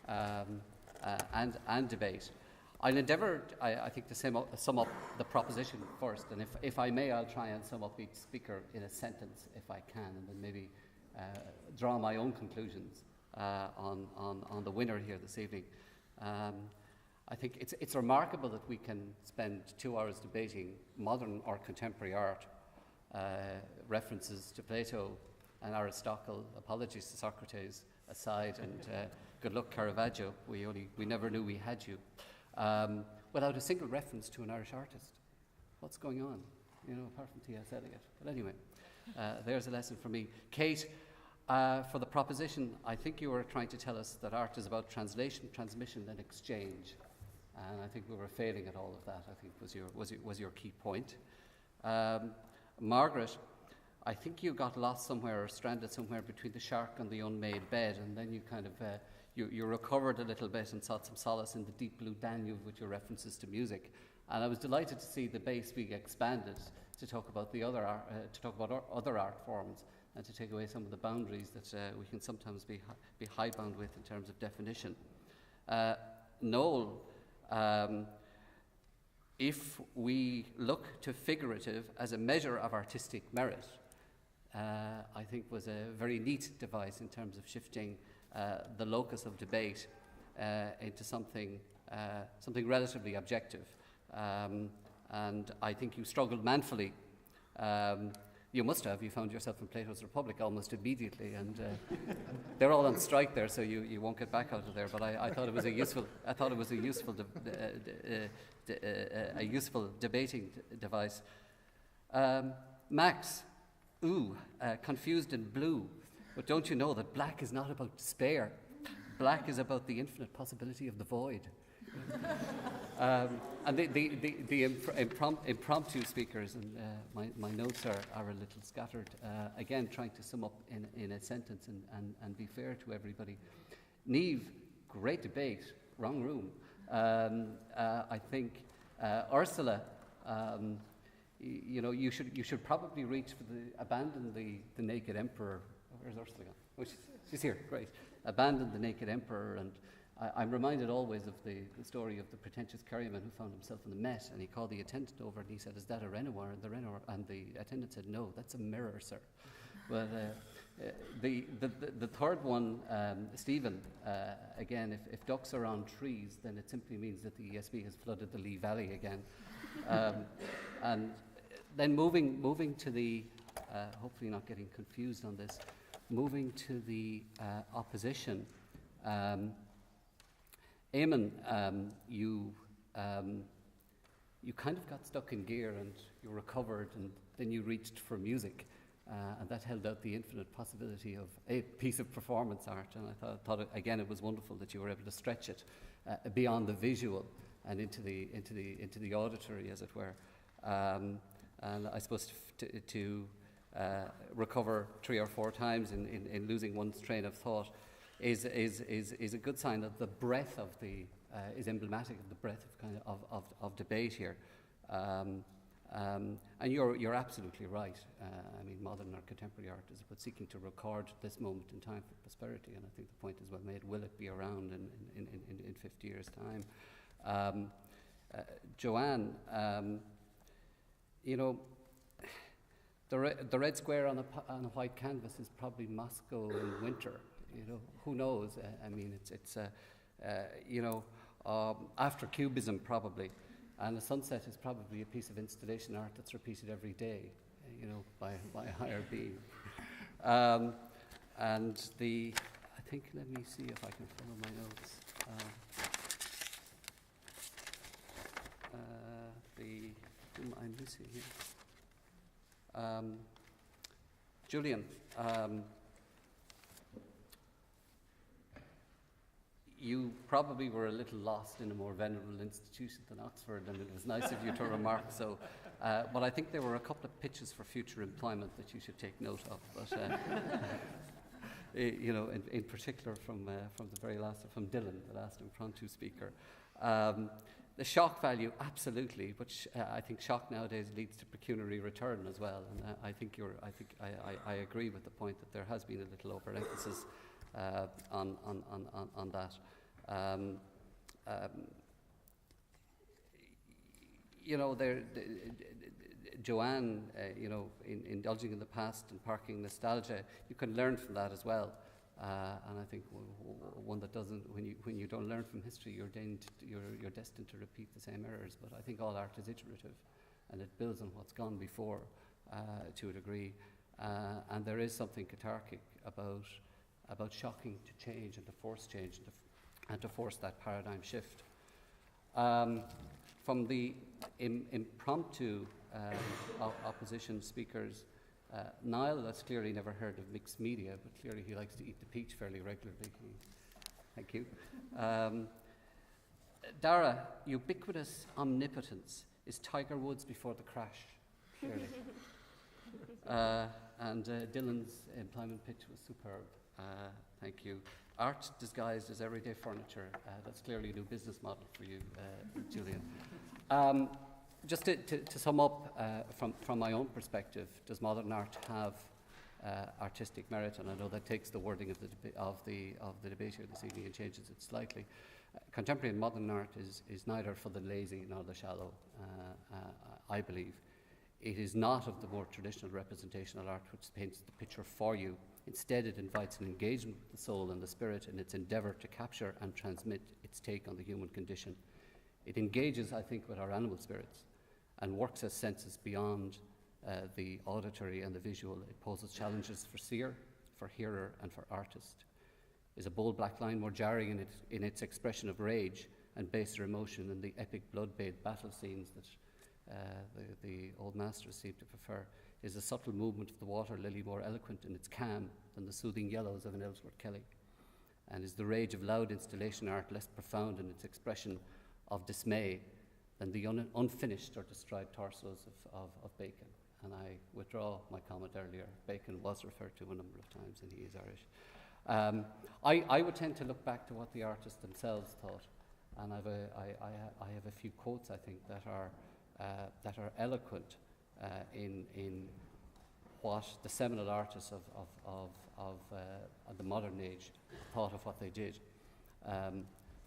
Speaker 1: and debate. I'll endeavour, I think, to sum up the proposition first, and if I may, I'll try and sum up each speaker in a sentence, if I can, and then maybe draw my own conclusions on the winner here this evening. I think it's remarkable that we can spend 2 hours debating modern or contemporary art, references to Plato and Aristotle, apologies to Socrates aside, and good luck Caravaggio, we never knew we had you, without a single reference to an Irish artist. What's going on? Apart from T.S. Eliot. But anyway, there's a lesson for me. Kate, for the proposition, I think you were trying to tell us that art is about translation, transmission, and exchange. And I think we were failing at all of that, I think was your key point. Margaret, I think you got lost somewhere or stranded somewhere between the shark and the unmade bed, and then you kind of you recovered a little bit and sought some solace in the deep blue Danube with your references to music. And I was delighted to see the base being expanded to talk about other art forms and to take away some of the boundaries that we can sometimes be hidebound with in terms of definition. Noel, if we look to figurative as a measure of artistic merit, I think was a very neat device in terms of shifting the locus of debate into something relatively objective. And I think you struggled manfully. You must have. You found yourself in Plato's Republic almost immediately, and they're all on strike there, so you won't get back out of there. But I thought it was a useful debating device. Max, confused in blue, but don't you know that black is not about despair? Black is about the infinite possibility of the void. And the impromptu speakers, and my notes are a little scattered, again trying to sum up in a sentence and be fair to everybody. Niamh, great debate, wrong room. I think Ursula, you should probably reach for abandon the naked emperor. Where's Ursula gone? Oh, she's here, great. Abandon the naked emperor, and I'm reminded always of the story of the pretentious carryman who found himself in the Met, and he called the attendant over and he said, "Is that a Renoir?" And the attendant said, "No, that's a mirror, sir." But The third one, Stephen, again, if ducks are on trees, then it simply means that the ESB has flooded the Lee Valley again. And then moving to the, hopefully not getting confused on this, moving to the opposition. Eamon, you kind of got stuck in gear and you recovered, and then you reached for music. And that held out the infinite possibility of a piece of performance art. And I thought again, it was wonderful that you were able to stretch it beyond the visual and into the auditory, as it were. And I suppose to recover 3 or 4 times in losing one's train of thought is a good sign that the breadth of the is emblematic of the breadth of debate here. And you're absolutely right. I mean, modern or contemporary art is about seeking to record this moment in time for posterity, and I think the point is well made. Will it be around in 50 years' time? Joanne, you know, the red square on a white canvas is probably Moscow in winter. You know, who knows? I mean, it's you know, after Cubism probably. And the sunset is probably a piece of installation art that's repeated every day, you know, by a higher being. And I think, let me see if I can follow my notes. Whom I'm missing here. Julian, you probably were a little lost in a more venerable institution than Oxford, and it was nice of you to remark so. But I think there were a couple of pitches for future employment that you should take note of. But you know, in particular from the very last, from Dylan, the last impromptu speaker. The shock value, absolutely, but I think shock nowadays leads to pecuniary return as well. And I agree with the point that there has been a little overemphasis on that. You know, Joanne, you know, indulging in the past and parking nostalgia, you can learn from that as well. And I think one that doesn't, when you don't learn from history, you're destined to repeat the same errors. But I think all art is iterative, and it builds on what's gone before to a degree. And there is something cathartic about shocking to change and to force change and to force that paradigm shift. From the impromptu opposition speakers, Niall has clearly never heard of mixed media, but clearly he likes to eat the peach fairly regularly. Thank you. Dara, ubiquitous omnipotence is Tiger Woods before the crash, clearly. And Dylan's employment pitch was superb. Thank you. Art disguised as everyday furniture. That's clearly a new business model for you, Julian. Just to sum up from my own perspective, does modern art have artistic merit? And I know that takes the wording of the debate here this evening and changes it slightly. Contemporary and modern art is neither for the lazy nor the shallow, I believe. It is not of the more traditional representational art which paints the picture for you. Instead, it invites an engagement with the soul and the spirit in its endeavour to capture and transmit its take on the human condition. It engages, I think, with our animal spirits and works as senses beyond the auditory and the visual. It poses challenges for seer, for hearer, and for artist. Is a bold black line more jarring in its expression of rage and baser emotion than the epic blood-bathed battle scenes that the old masters seem to prefer? Is a subtle movement of the water lily more eloquent in its calm than the soothing yellows of an Ellsworth Kelly? And is the rage of loud installation art less profound in its expression of dismay than the unfinished or destroyed torsos of Bacon? And I withdraw my comment earlier. Bacon was referred to a number of times, and he is Irish. I would tend to look back to what the artists themselves thought, and I have a few quotes, I think, that are eloquent in what the seminal artists of the modern age thought of what they did.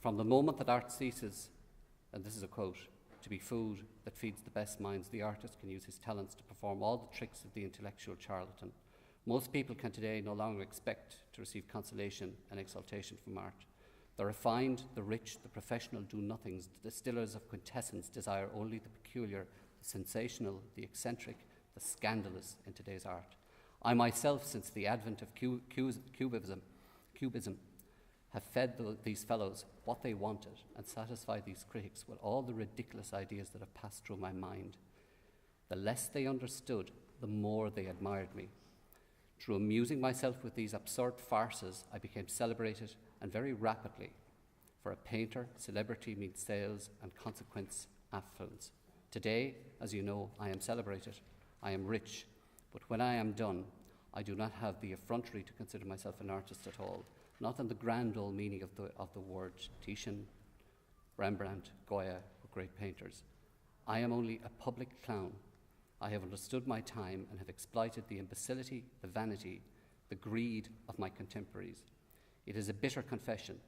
Speaker 1: From the moment that art ceases, and this is a quote, to be food that feeds the best minds, the artist can use his talents to perform all the tricks of the intellectual charlatan. Most people can today no longer expect to receive consolation and exaltation from art. The refined, the rich, the professional do-nothings, the distillers of quintessence desire only the peculiar, the sensational, the eccentric, the scandalous in today's art. I myself, since the advent of cubism, have fed these fellows what they wanted and satisfied these critics with all the ridiculous ideas that have passed through my mind. The less they understood, the more they admired me. Through amusing myself with these absurd farces, I became celebrated, and very rapidly. For a painter, celebrity means sales and consequence affluence. Today, as you know, I am celebrated, I am rich, but when I am done, I do not have the effrontery to consider myself an artist at all, not in the grand old meaning of the word Titian, Rembrandt, Goya, or great painters. I am only a public clown. I have understood my time and have exploited the imbecility, the vanity, the greed of my contemporaries. It is a bitter confession,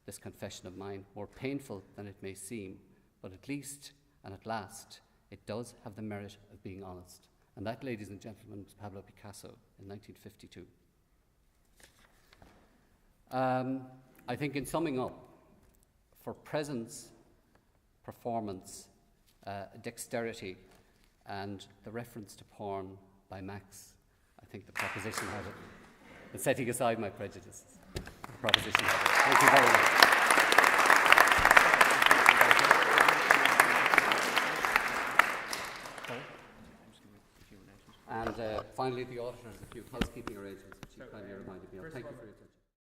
Speaker 1: this confession of mine, more painful than it may seem, but at least and at last it does have the merit of being honest. And that, ladies and gentlemen, was Pablo Picasso in 1952. I think in summing up, for presence, performance, dexterity, and the reference to porn by Max, I think the proposition had it. And setting aside my prejudices, the proposition had it. Thank you very much. And finally, the auditors, a few housekeeping arrangements, which you kindly reminded me of. Thank you for your attention.